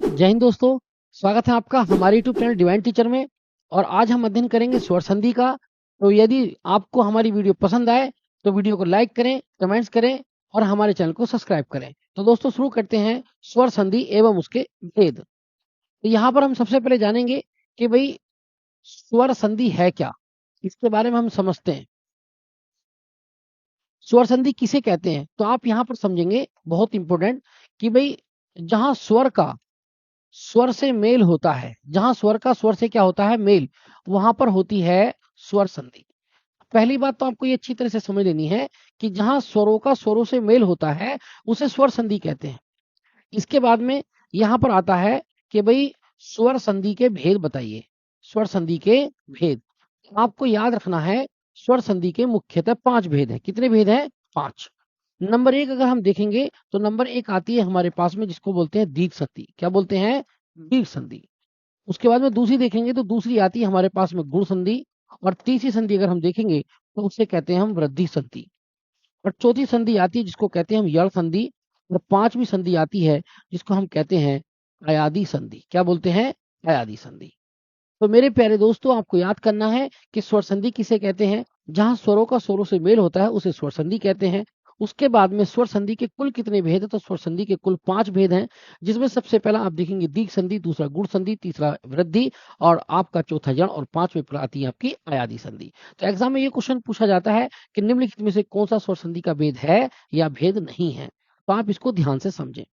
जय हिंद दोस्तों। स्वागत है आपका हमारे यूट्यूब चैनल डिवाइन टीचर में। और आज हम अध्ययन करेंगे स्वर संधि का। तो यदि आपको हमारी वीडियो पसंद आए तो वीडियो को लाइक करें, कमेंट्स करें और हमारे चैनल को सब्सक्राइब करें। तो दोस्तों शुरू करते हैं स्वर संधि एवं उसके भेद। तो यहाँ पर हम सबसे पहले जानेंगे कि भाई स्वर संधि है क्या, इसके बारे में हम समझते हैं। स्वर संधि किसे कहते हैं तो आप यहाँ पर समझेंगे, बहुत इंपॉर्टेंट, कि भाई जहां स्वर का स्वर से मेल होता है, जहां स्वर का स्वर से क्या होता है, मेल, वहां पर होती है स्वर संधि। पहली बात तो आपको ये अच्छी तरह से समझ लेनी है कि जहां स्वरों का स्वरों से मेल होता है उसे स्वर संधि कहते हैं। इसके बाद में यहां पर आता है कि भाई स्वर संधि के भेद बताइए। स्वर संधि के भेद आपको याद रखना है। स्वर संधि के मुख्यतः 5 भेद हैं। कितने भेद हैं? 5। नंबर 1 अगर हम देखेंगे तो नंबर 1 आती है हमारे पास में, जिसको बोलते हैं दीर्घ संधि। क्या बोलते हैं? दीर्घ संधि। उसके बाद में दूसरी देखेंगे तो दूसरी आती है हमारे पास में गुण संधि। और तीसरी संधि अगर हम देखेंगे तो उसे कहते हैं हम वृद्धि संधि। और चौथी संधि आती है जिसको कहते हैं हम यड़ संधि। और पांचवी संधि आती है जिसको हम कहते हैं अयादि संधि। क्या बोलते हैं? अयादि संधि। तो मेरे प्यारे दोस्तों, आपको याद करना है कि स्वर संधि किसे कहते हैं। जहां स्वरों का स्वरों से मेल होता है उसे स्वर संधि कहते हैं। उसके बाद में स्वर संधि के कुल कितने भेद है तो स्वर संधि के कुल 5 भेद हैं। जिसमें सबसे पहला आप देखेंगे दीर्घ संधि, दूसरा गुण संधि, तीसरा वृद्धि और आपका चौथा जड़, और पांचवें पर आती है आपकी अयादि संधि। तो एग्जाम में ये क्वेश्चन पूछा जाता है कि निम्नलिखित में से कौन सा स्वर संधि का भेद है या भेद नहीं है। तो आप इसको ध्यान से समझें।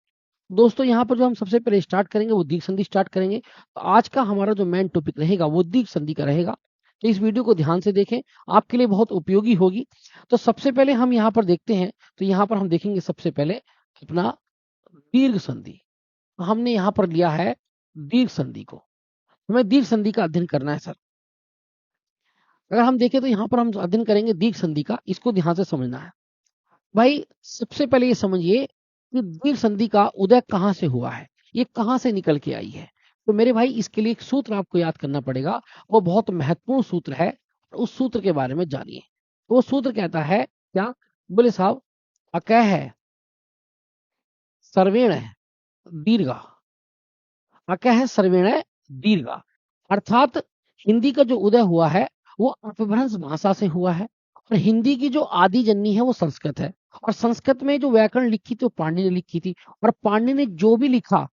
दोस्तों यहाँ पर जो हम सबसे पहले स्टार्ट करेंगे वो दीर्घ संधि स्टार्ट करेंगे। तो आज का हमारा जो मेन टॉपिक रहेगा वो दीर्घ संधि का रहेगा। तो इस वीडियो को ध्यान से देखें, आपके लिए बहुत उपयोगी होगी। तो सबसे पहले हम यहाँ पर देखते हैं। तो यहाँ पर हम देखेंगे सबसे पहले अपना दीर्घ संधि। तो हमने यहाँ पर लिया है दीर्घ संधि को। हमें दीर्घ संधि का अध्ययन करना है सर। अगर हम देखें तो यहाँ पर हम अध्ययन करेंगे दीर्घ संधि का, इसको ध्यान से समझना है। भाई सबसे पहले ये समझिए कि दीर्घ संधि का उदय कहाँ से हुआ है, ये कहाँ से निकल के आई है। तो मेरे भाई इसके लिए एक सूत्र आपको याद करना पड़ेगा। वो बहुत महत्वपूर्ण सूत्र है। उस सूत्र के बारे में जानिए। वो सूत्र कहता है क्या? बोले साहब, अकह है सर्वेण है दीर्घा। अकह है सर्वेण है दीर्घा। अर्थात हिंदी का जो उदय हुआ है वो अपभ्रंश भाषा से हुआ है। और हिंदी की जो आदि जननी है वो संस्कृत है। और संस्कृत में जो व्याकरण लिखी थी वो पाणिनि ने लिखी थी। और पाणिनि ने जो भी लिखा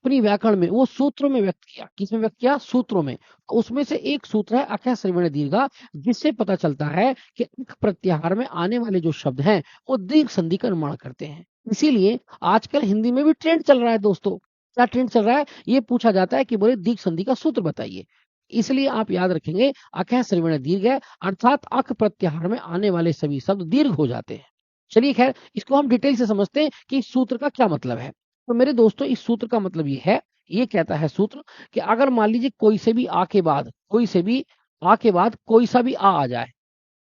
अपनी व्याकरण में वो सूत्रों में व्यक्त किया। किसमें व्यक्त किया? सूत्रों में। उसमें से एक सूत्र है अकह श्रवण दीर्घा, जिससे पता चलता है कि अक प्रत्याहार में आने वाले जो शब्द हैं वो दीर्घ संधि का निर्माण करते हैं। इसीलिए आजकल हिंदी में भी ट्रेंड चल रहा है दोस्तों। क्या ट्रेंड चल रहा है? ये पूछा जाता है कि बोले दीर्घ संधि का सूत्र बताइए। इसलिए आप याद रखेंगे अकह श्रवण दीर्घ है, अर्थात अक प्रत्याहार में आने वाले सभी शब्द दीर्घ हो जाते हैं। चलिए खैर, इसको हम डिटेल से समझते हैं कि इस सूत्र का क्या मतलब है। तो मेरे दोस्तों, इस सूत्र का मतलब ये है, ये कहता है सूत्र कि अगर मान लीजिए कोई से भी आ के बाद, कोई से भी आ के बाद कोई सा भी आ जाए,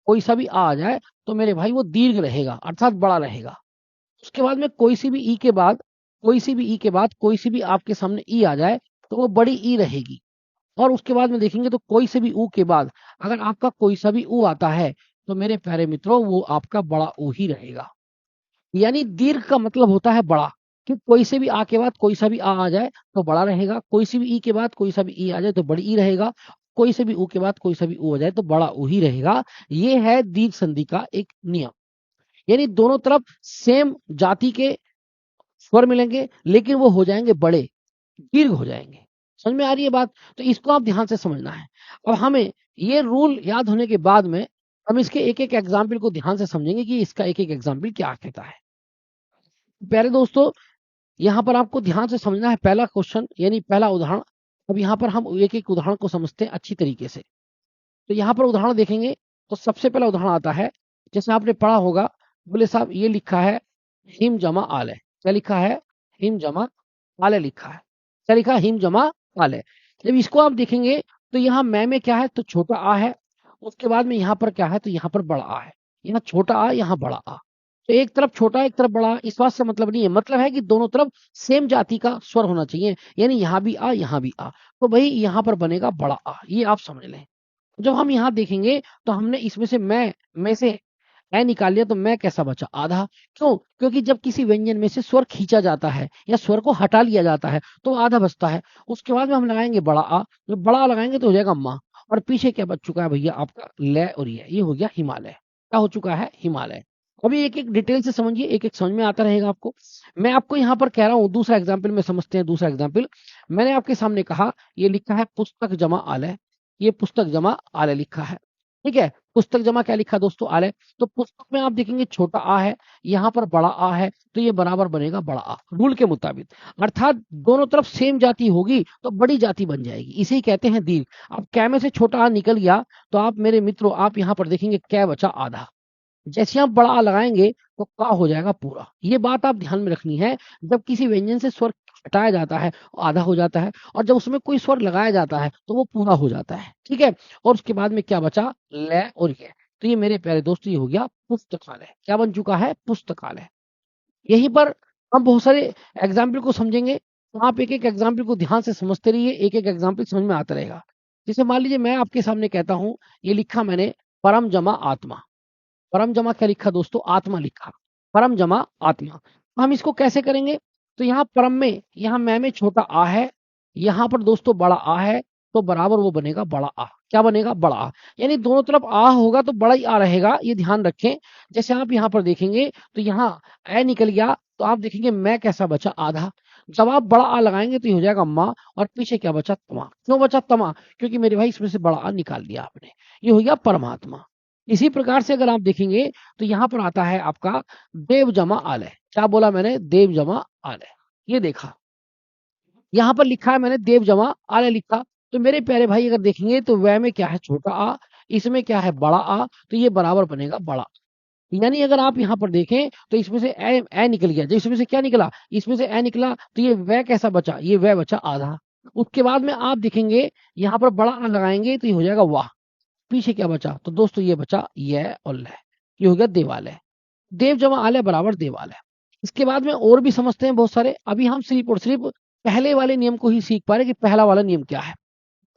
कोई सा भी आ जाए, तो मेरे भाई वो दीर्घ रहेगा, अर्थात बड़ा रहेगा। उसके बाद में कोई सी भी ई के बाद, कोई सी भी ई के बाद कोई सी भी आपके सामने ई आ जाए तो वो बड़ी ई रहेगी। और उसके बाद में देखेंगे तो कोई से भी ऊ के बाद अगर आपका कोई सा भी ऊ आता है तो मेरे प्यारे मित्रों वो आपका बड़ा ऊ ही रहेगा। यानी दीर्घ का मतलब होता है बड़ा। कि कोई से भी आ के बाद कोई सा भी आ जाए तो बड़ा रहेगा, कोई सी भी ई के बाद कोई सा भी ई आ जाए तो बड़ी ई रहेगा, कोई से भी ऊ के बाद कोई सा भी ऊ आ जाए तो बड़ा ऊ ही रहेगा। ये है दीर्घ संधि का एक नियम। यानी दोनों तरफ सेम जाति के स्वर मिलेंगे लेकिन वो हो जाएंगे बड़े, दीर्घ हो जाएंगे। समझ में आ रही है बात? तो इसको आप ध्यान से समझना है। अब हमें ये रूल याद होने के बाद में हम इसके एक एक एग्जाम्पल को ध्यान से समझेंगे कि इसका एक एक एग्जाम्पल क्या कहता है। प्यारे दोस्तों, यहाँ पर आपको ध्यान से समझना है पहला क्वेश्चन, यानी पहला उदाहरण। अब यहाँ पर हम एक एक उदाहरण को समझते हैं अच्छी तरीके से। तो यहाँ पर उदाहरण देखेंगे तो सबसे पहला उदाहरण आता है, जैसे आपने पढ़ा होगा। बोले साहब ये लिखा है हिम जमा आलय। क्या लिखा है? हिम जमा आलय लिखा है। क्या लिखा है? हिम जमा आलय। जब इसको आप देखेंगे तो यहाँ मैं में क्या है तो छोटा आ है। उसके बाद में यहाँ पर क्या है तो यहाँ पर बड़ा आ है। यहाँ छोटा आ, यहाँ बड़ा आ। तो एक तरफ छोटा एक तरफ बड़ा, इस बात से मतलब नहीं है। मतलब है कि दोनों तरफ सेम जाति का स्वर होना चाहिए। यानी यहाँ भी आ, यहाँ भी आ। तो भाई यहाँ पर बनेगा बड़ा आ, ये आप समझ लें। जब हम यहाँ देखेंगे तो हमने इसमें से मैं में से ए निकाल लिया तो मैं कैसा बचा? आधा। क्यों? क्योंकि जब किसी व्यंजन में से स्वर खींचा जाता है या स्वर को हटा लिया जाता है तो आधा बचता है। उसके बाद में हम लगाएंगे बड़ा आ, जब बड़ा आ लगाएंगे तो हो जाएगा माँ, और पीछे क्या बच चुका है भैया आपका? ले और ये हो गया हिमालय। क्या हो चुका है? हिमालय। अभी एक एक डिटेल से समझिए, एक एक समझ में आता रहेगा आपको। मैं आपको यहाँ पर कह रहा हूँ दूसरा एग्जाम्पल में समझते हैं। दूसरा एग्जाम्पल मैंने आपके सामने कहा, ये लिखा है पुस्तक जमा आलय, ये पुस्तक जमा आलय लिखा है। ठीक है, पुस्तक जमा क्या लिखा दोस्तों? आलय। तो पुस्तक में आप देखेंगे छोटा आ है, यहाँ पर बड़ा आ है, तो ये बराबर बनेगा बड़ा आ, रूल के मुताबिक। अर्थात दोनों तरफ सेम जाति होगी तो बड़ी जाति बन जाएगी, इसे ही कहते हैं दीर्घ। अब कै में से छोटा आ निकल गया तो आप मेरे मित्रों, आप यहाँ पर देखेंगे कै बचा आधा। जैसे आप बड़ा आ लगाएंगे तो का हो जाएगा पूरा। ये बात आप ध्यान में रखनी है। जब किसी व्यंजन से स्वर हटाया जाता है आधा हो जाता है, और जब उसमें कोई स्वर लगाया जाता है तो वो पूरा हो जाता है। ठीक है, और उसके बाद में क्या बचा? ले और ये। तो ये मेरे प्यारे दोस्तों ये हो गया पुस्तकालय। क्या बन चुका है? पुस्तकालय। यहीं पर हम बहुत सारे एग्जाम्पल को समझेंगे, तो आप एक एक एग्जाम्पल को ध्यान से समझते रहिए, एक एक एग्जाम्पल समझ में आता रहेगा। जैसे मान लीजिए मैं आपके सामने कहता हूं, ये लिखा मैंने परम जमा आत्मा। परम जमा क्या लिखा दोस्तों? आत्मा लिखा। परम जमा आत्मा। हम इसको कैसे करेंगे? तो यहाँ परम में, यहाँ मैं में छोटा आ है, यहाँ पर दोस्तों बड़ा आ है, तो बराबर वो बनेगा बड़ा आ। क्या बनेगा? बड़ा आ। यानी दोनों तरफ आ होगा तो बड़ा ही आ रहेगा, ये ध्यान रखें। जैसे आप यहाँ पर देखेंगे तो यहाँ ए निकल गया तो आप देखेंगे मैं कैसा बचा? आधा। जब आप बड़ा आ लगाएंगे तो ये हो जाएगा माँ, और पीछे क्या बचा? तमा। क्यों बचा तमा? क्योंकि मेरे भाई इसमें से बड़ा आ निकाल दिया आपने। ये हो गया परमात्मा। इसी प्रकार से अगर आप देखेंगे तो यहाँ पर आता है आपका देव जमा आलय। क्या बोला मैंने? देव जमा आलय। ये देखा, यहाँ पर लिखा है मैंने देव जमा आलय लिखा। तो मेरे प्यारे भाई अगर देखेंगे तो वह में क्या है? छोटा आ, इसमें क्या है? बड़ा आ, तो ये बराबर बनेगा बड़ा। यानी अगर आप यहाँ पर देखें तो इसमें से ए निकल गया, जब इसमें से क्या निकला? इसमें से ए निकला, तो ये वह कैसा बचा? ये वह बचा आधा। उसके बाद में आप देखेंगे यहाँ पर बड़ा आ लगाएंगे तो ये हो जाएगा वाह। पीछे क्या बचा? तो दोस्तों ये बचा ये और लय। ये हो गया देवालय। देव जमा आलय बराबर देवालय। इसके बाद में और भी समझते हैं बहुत सारे। अभी हम सिर्फ और सिर्फ पहले वाले नियम को ही सीख पा रहे कि पहला वाला नियम क्या है।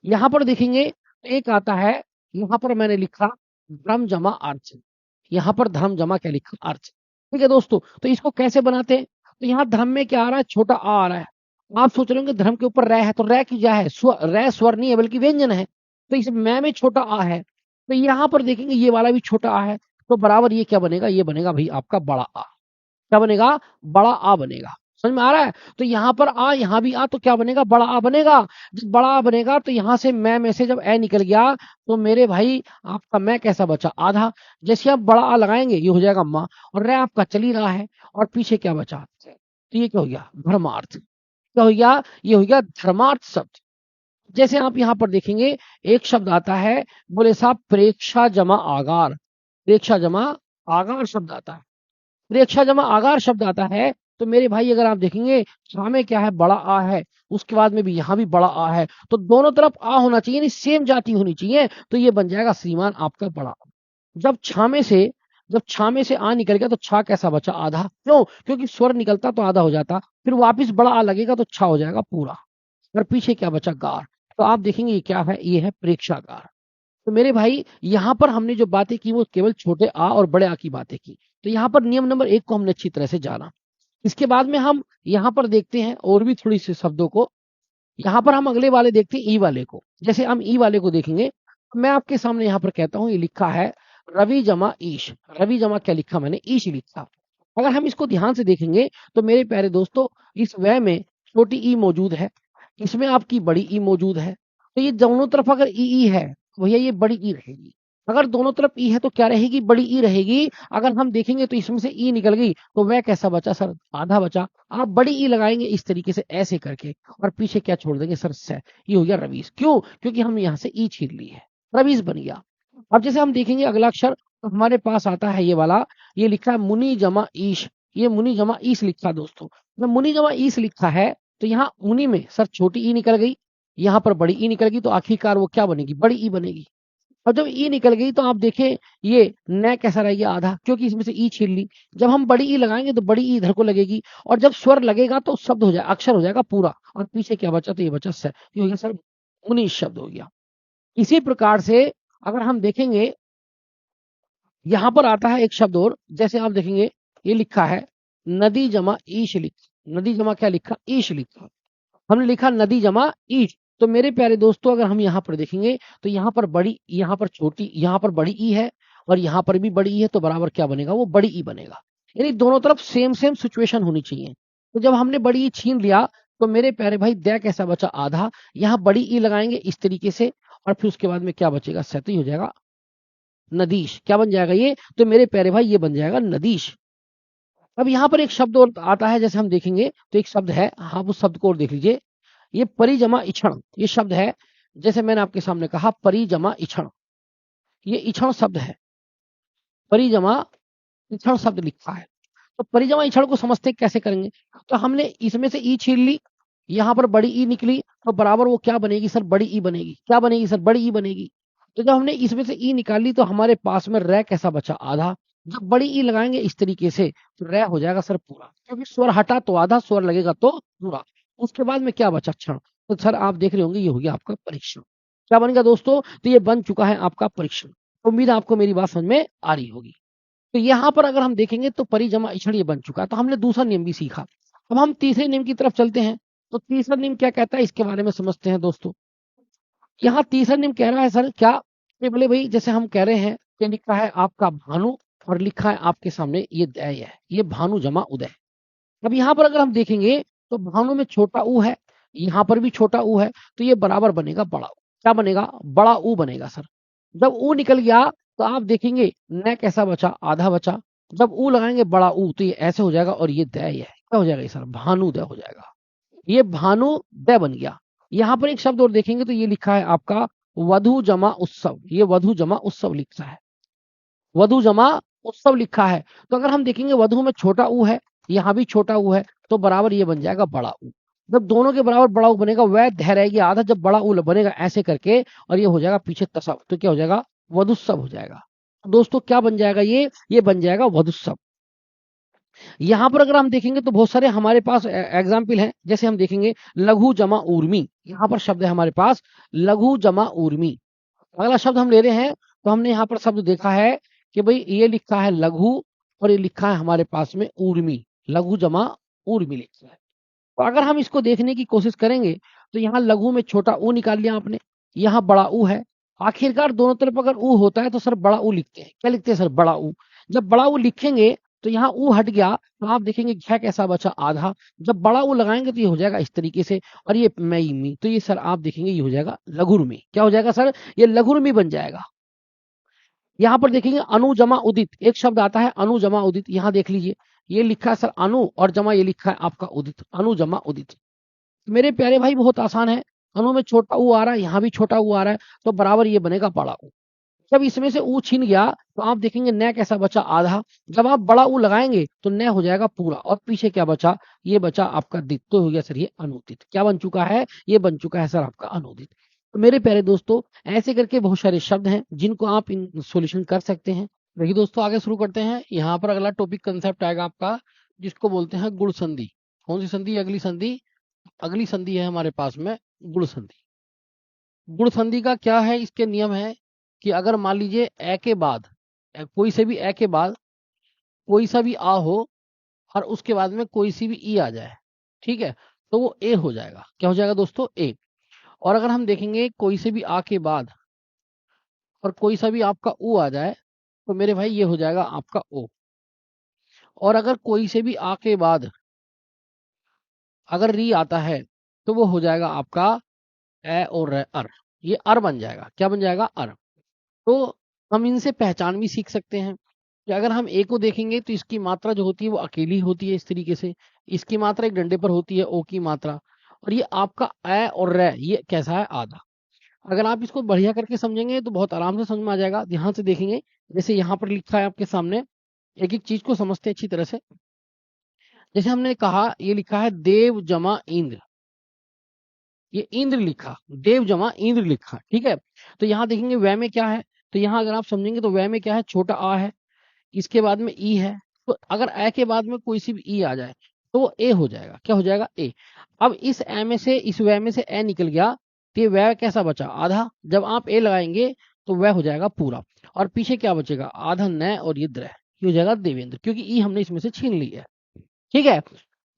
यहाँ पर देखेंगे एक आता है, यहाँ पर मैंने लिखा धर्म जमा अर्च। यहाँ पर धर्म जमा क्या लिखा? अर्च। ठीक है दोस्तों, तो इसको कैसे बनाते हैं? तो यहाँ धर्म में क्या आ रहा है? छोटा आ रहा है। आप सोच रहे होंगे धर्म के ऊपर रै है, तो रै की क्या है? रै स्वर नहीं है बल्कि व्यंजन है। तो इस मैं में छोटा आ है, तो यहाँ पर देखेंगे ये वाला भी छोटा आ है, तो बराबर ये क्या बनेगा? ये बनेगा भाई आपका बड़ा आ। क्या बनेगा? बड़ा आ बनेगा। समझ में आ रहा है? तो यहाँ पर आ, यहाँ भी आ, तो क्या बनेगा? बड़ा आ बनेगा। जब बड़ा आ बनेगा तो यहाँ से मैं में से जब ए निकल गया तो मेरे भाई आपका मैं कैसा बचा? आधा। जैसे आप बड़ा आ लगाएंगे ये हो जाएगा माँ, और रे आपका चल ही रहा है, और पीछे क्या बचा? तो ये क्या हो गया? धर्मार्थ। क्या हो गया? ये हो गया धर्मार्थ शब्द। जैसे आप यहाँ पर देखेंगे एक शब्द आता है, बोले साहब प्रेक्षा जमा आगार। प्रेक्षा जमा आगार शब्द आता है। प्रेक्षा जमा आगार शब्द आता है, तो मेरे भाई अगर आप देखेंगे छा में क्या है? बड़ा आ है, उसके बाद में भी यहाँ भी बड़ा आ है, तो दोनों तरफ आ होना चाहिए, यानी सेम जाति होनी चाहिए, तो ये बन जाएगा श्रीमान आपका बड़ा आ। जब छा में से जब छा में से आ निकल गया तो छा कैसा बचा? आधा। क्यों? क्योंकि स्वर निकलता तो आधा हो जाता, फिर वापिस बड़ा आ लगेगा तो छा हो जाएगा पूरा, और पीछे क्या बचा? गार। तो आप देखेंगे ये क्या है? ये है प्रेक्षागार। तो मेरे भाई यहाँ पर हमने जो बातें की वो केवल छोटे आ और बड़े आ की बातें की। तो यहाँ पर नियम नंबर 1 को हमने अच्छी तरह से जाना। इसके बाद में हम यहाँ पर देखते हैं और भी थोड़ी सी शब्दों को। यहाँ पर हम अगले वाले देखते हैं ई वाले को। जैसे हम ई वाले को देखेंगे, मैं आपके सामने यहाँ पर कहता हूँ, ये लिखा है रवि जमा ईश। रवि जमा क्या लिखा मैंने? ईश लिखा। अगर हम इसको ध्यान से देखेंगे तो मेरे प्यारे दोस्तों इस वह में छोटी ई मौजूद है, इसमें आपकी बड़ी ई मौजूद है। तो ये दोनों तरफ अगर ई ई है तो भैया ये बड़ी ई रहेगी। अगर दोनों तरफ ई है तो क्या रहेगी? बड़ी ई रहेगी। अगर हम देखेंगे तो इसमें से ई निकल गई तो वह कैसा बचा सर? आधा बचा। आप बड़ी ई लगाएंगे इस तरीके से ऐसे करके, और पीछे क्या छोड़ देंगे सर? से। ये हो गया रवीज। क्यों? क्योंकि हम यहाँ से ई छीन ली है, रवीज बन गया। अब जैसे हम देखेंगे अगला अक्षर तो हमारे पास आता है ये वाला, ये लिखा है मुनि जमा ईश। ये मुनि जमा ईश लिखा दोस्तों। जब मुनि जमा ईश लिखा है तो यहाँ मुनि में सर छोटी ई निकल गई, यहाँ पर बड़ी ई निकल गई, तो आखिरकार वो क्या बनेगी? बड़ी ई बनेगी। और जब ई निकल गई तो आप देखें ये न कैसा रह गया? आधा, क्योंकि इसमें से ई छीन ली। जब हम बड़ी ई लगाएंगे तो बड़ी ई इधर को लगेगी, और जब स्वर लगेगा तो शब्द हो जाए, अक्षर हो जाएगा पूरा, और पीछे क्या बचा? तो ये बचा स। ये हो गया सर 19 शब्द हो गया। इसी प्रकार से अगर हम देखेंगे यहां पर आता है एक शब्द और, जैसे आप देखेंगे ये लिखा है नदी जमा ईश लिखा, नदी जमा क्या लिखा, ईश लिखा, हमने लिखा नदी जमा ईश। तो मेरे प्यारे दोस्तों अगर हम यहाँ पर देखेंगे तो यहाँ पर बड़ी, यहाँ पर छोटी, यहाँ पर बड़ी ई है और यहाँ पर भी बड़ी ई है, तो बराबर क्या बनेगा, वो बड़ी ई बनेगा। यानी दोनों तरफ सेम सेम सिचुएशन होनी चाहिए। तो जब हमने बड़ी ई छीन लिया तो मेरे प्यारे भाई दै कैसा बचा, आधा, यहाँ बड़ी ई लगाएंगे इस तरीके से और फिर उसके बाद में क्या बचेगा, सतही हो जाएगा नदीश। क्या बन जाएगा ये, तो मेरे प्यारे भाई ये बन जाएगा नदीश। अब यहाँ पर एक शब्द और आता है, जैसे हम देखेंगे तो एक शब्द है, आप उस शब्द को और देख लीजिए, ये परिजमा इक्षण, ये शब्द है, जैसे मैंने आपके सामने कहा परिजमा इक्षण, ये इक्षण शब्द है, परिजमा इक्षण शब्द लिखा है। तो परिजमा इक्षण को समझते कैसे करेंगे, तो हमने इसमें से ई छीन ली, यहाँ पर बड़ी ई निकली, तो बराबर वो क्या बनेगी सर, बड़ी ई बनेगी। क्या बनेगी सर, बड़ी ई बनेगी। तो जब हमने इसमें से ई निकाली तो हमारे पास में रै कैसा बचा, आधा। जब बड़ी ई लगाएंगे इस तरीके से तो रै हो जाएगा सर पूरा, क्योंकि स्वर हटा तो आधा, स्वर लगेगा तो पूरा। उसके बाद में क्या बचा, क्षण। तो सर आप देख रहे होंगे ये हो गया आपका परीक्षण। क्या बनेगा दोस्तों, तो ये बन चुका है आपका परीक्षण। उम्मीद है आपको मेरी बात समझ में आ रही होगी। तो यहाँ पर अगर हम देखेंगे तो परिजमा इक्षण ये बन चुका है, तो हमने दूसरा नियम भी सीखा। अब हम तीसरे नियम की तरफ चलते हैं। तो तीसरा नियम क्या कहता है, इसके बारे में समझते हैं दोस्तों। यहाँ तीसरा नियम कह रहा है सर क्या, कि बोले भाई जैसे हम कह रहे हैं कि लिखा है आपका भानु और लिखा है आपके सामने ये दय है, ये भानु जमा उदय। अब यहाँ पर अगर हम देखेंगे तो भानु में छोटा ऊ है, यहाँ पर भी छोटा ऊ है, तो ये बराबर बनेगा बड़ा ऊ। क्या बनेगा, बड़ा ऊ बनेगा सर। जब ऊ निकल गया तो आप देखेंगे न कैसा बचा, आधा बचा। जब ऊ लगाएंगे बड़ा ऊ तो ये ऐसे हो जाएगा और ये दय है, क्या हो जाएगा ये सर, भानुदय हो जाएगा। ये भानुदय बन गया। यहाँ पर एक शब्द और देखेंगे तो ये लिखा है आपका वधु जमा उत्सव, ये वधु जमा उत्सव लिखा है, वधु जमा उत्सव लिखा है। तो अगर हम देखेंगे वधु में छोटा ऊ है, यहाँ भी छोटा ऊ है, तो बराबर ये बन जाएगा बड़ा ऊ। जब दोनों के बराबर बड़ा ऊ बनेगा, वह धै रहेगी आधा, जब बड़ा ऊ बनेगा ऐसे करके और ये हो जाएगा पीछे तसव, तो क्या हो जाएगा, वधुत्सव हो जाएगा। दोस्तों क्या बन जाएगा ये बन जाएगा वधुत्सव। यहाँ पर अगर हम देखेंगे तो बहुत सारे हमारे पास एग्जाम्पल हैं, जैसे हम देखेंगे लघु जमा ऊर्मी, यहाँ पर शब्द है हमारे पास लघु जमा ऊर्मी। अगला शब्द हम ले रहे हैं, तो हमने यहाँ पर शब्द देखा है कि भाई ये लिखा है लघु और ये लिखा है हमारे पास में ऊर्मी, लघु जमा ऊर्मी लिखा है। तो अगर हम इसको देखने की कोशिश करेंगे तो यहाँ लघु में छोटा ऊ निकाल लिया आपने, यहाँ बड़ा ऊ है। आखिरकार दोनों तरफ अगर ऊ होता है तो सर बड़ा ऊ लिखते हैं। क्या लिखते हैं सर, बड़ा ऊ। जब बड़ा ऊ लिखेंगे तो यहाँ ऊ हट गया, तो आप देखेंगे घ कैसा बचा, आधा। जब बड़ा ऊ लगाएंगे तो ये हो जाएगा इस तरीके से और ये मई मी, तो ये सर आप देखेंगे ये हो जाएगा लघुर्मी। क्या हो जाएगा सर, ये लघुर्मी बन जाएगा। यहाँ पर देखेंगे अनु जमा उदित, एक शब्द आता है अनु जमा उदित, यहाँ देख लीजिए ये लिखा है सर अनु और जमा ये लिखा है आपका उदित, अनु जमा उदित। मेरे प्यारे भाई बहुत आसान है, अनु में छोटा ऊ आ रहा है, यहाँ भी छोटा ऊ आ रहा है, तो बराबर ये बनेगा बड़ा ऊ। जब इसमें से ऊ छीन गया तो आप देखेंगे न कैसा बचा, आधा। जब आप बड़ा ऊ लगाएंगे तो न हो जाएगा पूरा और पीछे क्या बचा, ये बचा आपका दित, तो हो गया सर ये अनुदित। क्या बन चुका है, ये बन चुका है सर आपका अनुदित। तो मेरे प्यारे दोस्तों ऐसे करके बहुत सारे शब्द हैं जिनको आप इन सोल्यूशन कर सकते हैं। देखिए दोस्तों आगे शुरू करते हैं। यहाँ पर अगला टॉपिक कंसेप्ट आएगा आपका, जिसको बोलते हैं गुण संधि। कौन सी संधि, अगली संधि, अगली संधि है हमारे पास में गुण संधि। गुण संधि का क्या है, इसके नियम है कि अगर मान लीजिए ए के बाद कोई से भी ए के बाद कोई सा भी आ हो और उसके बाद में कोई सी भी ई आ जाए, ठीक है, तो वो ए हो जाएगा। क्या हो जाएगा दोस्तों, ए। और अगर हम देखेंगे कोई से भी आ के बाद और कोई सा भी आपका ऊ आ जाए तो मेरे भाई ये हो जाएगा आपका ओ। और अगर कोई से भी आ के बाद अगर री आता है तो वो हो जाएगा आपका ए और अर, ये अर बन जाएगा। क्या बन जाएगा, अर। तो हम इनसे पहचान भी सीख सकते हैं कि अगर हम ए को देखेंगे तो इसकी मात्रा जो होती है वो अकेली होती है इस तरीके से, इसकी मात्रा एक डंडे पर होती है ओ की मात्रा, और ये आपका ए और रे ये कैसा है, आधा। अगर आप इसको बढ़िया करके समझेंगे तो बहुत आराम से समझ में आ जाएगा। ध्यान से देखेंगे, जैसे यहाँ पर लिखा है आपके सामने, एक एक चीज को समझते हैं अच्छी तरह से। जैसे हमने कहा ये लिखा है देव जमा इंद्र, ये इंद्र लिखा, देव जमा इंद्र लिखा, ठीक है। तो यहाँ देखेंगे वह में क्या है, तो यहाँ अगर आप समझेंगे तो वह में क्या है, छोटा आ है, इसके बाद में ई है, तो अगर ए के बाद में कोई सी भी ई आ जाए तो वो ए हो जाएगा। क्या हो जाएगा, ए। अब इस ए में से, इस वह में से ए निकल गया तो ये वह कैसा बचा, आधा। जब आप ए लगाएंगे तो वह हो जाएगा पूरा, और पीछे क्या बचेगा, आधा न और ये द्र, ये हो जाएगा देवेंद्र, क्योंकि ई हमने इसमें से छीन ली है। ठीक है,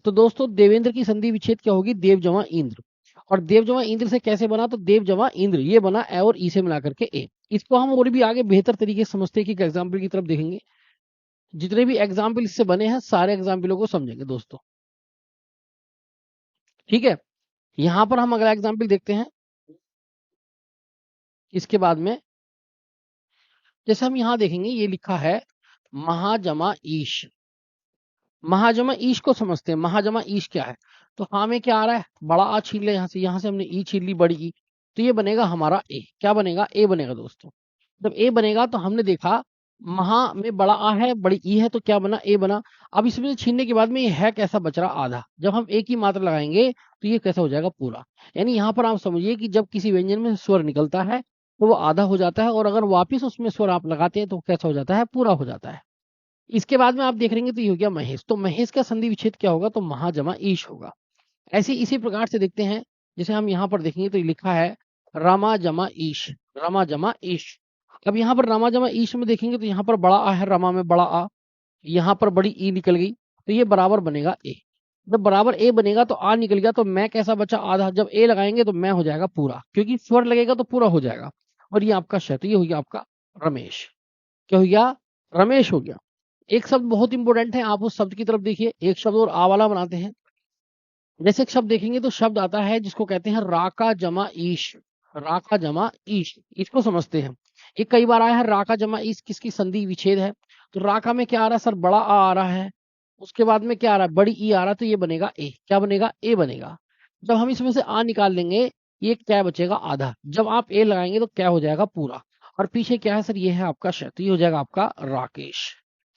तो दोस्तों देवेंद्र की संधि विच्छेद क्या होगी, देव जमा इंद्र। और देव जमा इंद्र से कैसे बना, तो देव जमा इंद्र, ये बना ए और ई से मिला करके ए। इसको हम और भी आगे बेहतर तरीके से समझते हैं कि एग्जाम्पल की तरफ देखेंगे। जितने भी एग्जाम्पल इससे बने हैं सारे एग्जाम्पलों को समझेंगे दोस्तों। ठीक है, यहां पर हम अगला एग्जाम्पल देखते हैं। इसके बाद में जैसे हम यहां देखेंगे, ये लिखा है महाजमा ईश। महाजमा ईश को समझते हैं, महाजमा ईश क्या है। तो हाँ में क्या आ रहा है, बड़ा आ छीन ले यहां से हमने ई छीन ली, बड़ी ई, तो ये बनेगा हमारा ए। क्या बनेगा, ए बनेगा दोस्तों। जब ए बनेगा तो हमने देखा महा में बड़ा आ है, बड़ी ई है, तो क्या बना, ए बना। अब इसमें से छीनने के बाद में ये है कैसा बच रहा, आधा। जब हम एक ही मात्रा लगाएंगे तो ये कैसा हो जाएगा, पूरा। यानी यहाँ पर आप समझिए कि जब किसी व्यंजन में स्वर निकलता है तो वो आधा हो जाता है, और अगर वापिस उसमें स्वर आप लगाते हैं तो कैसा हो जाता है, पूरा हो जाता है। इसके बाद में आप देख लेंगे तो ये हो गया महेश। तो महेश का संधि विच्छेद क्या होगा, तो महाजमा ईश होगा। ऐसे इसी प्रकार से देखते हैं, जैसे हम यहाँ पर देखेंगे तो ये लिखा है रमा जमा ईश, रमा जमा ईश। अब यहाँ पर रमा जमा ईश में देखेंगे तो यहाँ पर बड़ा आ है, रमा में बड़ा आ, यहाँ पर बड़ी ई निकल गई, तो ये बराबर बनेगा ए। जब बराबर ए बनेगा तो आ निकल गया, तो मैं कैसा बचा, आधा। जब ए लगाएंगे तो मैं हो जाएगा पूरा, क्योंकि स्वर लगेगा तो पूरा हो जाएगा। और ये आपका श, तो ये हो गया आपका रमेश। क्या हो गया, रमेश हो गया। एक शब्द बहुत इंपॉर्टेंट है, आप उस शब्द की तरफ देखिए। एक शब्द और आ वाला बनाते हैं। जैसे एक शब्द देखेंगे तो शब्द आता है जिसको कहते हैं राका जमा ईश, राका जमा ईश, इसको समझते हैं। ये कई बार आया है, राका जमा ईश किसकी संधि विच्छेद है। तो राका में क्या आ रहा है सर, बड़ा आ रहा है, उसके बाद में क्या आ रहा है, बड़ी ई आ रहा है, तो ये बनेगा ए। क्या बनेगा, ए बनेगा। जब हम इसमें से आ निकाल लेंगे, ये क्या बचेगा, आधा। जब आप ए लगाएंगे तो क्या हो जाएगा, पूरा। और पीछे क्या है सर, ये है आपका श, तो ये हो जाएगा आपका राकेश।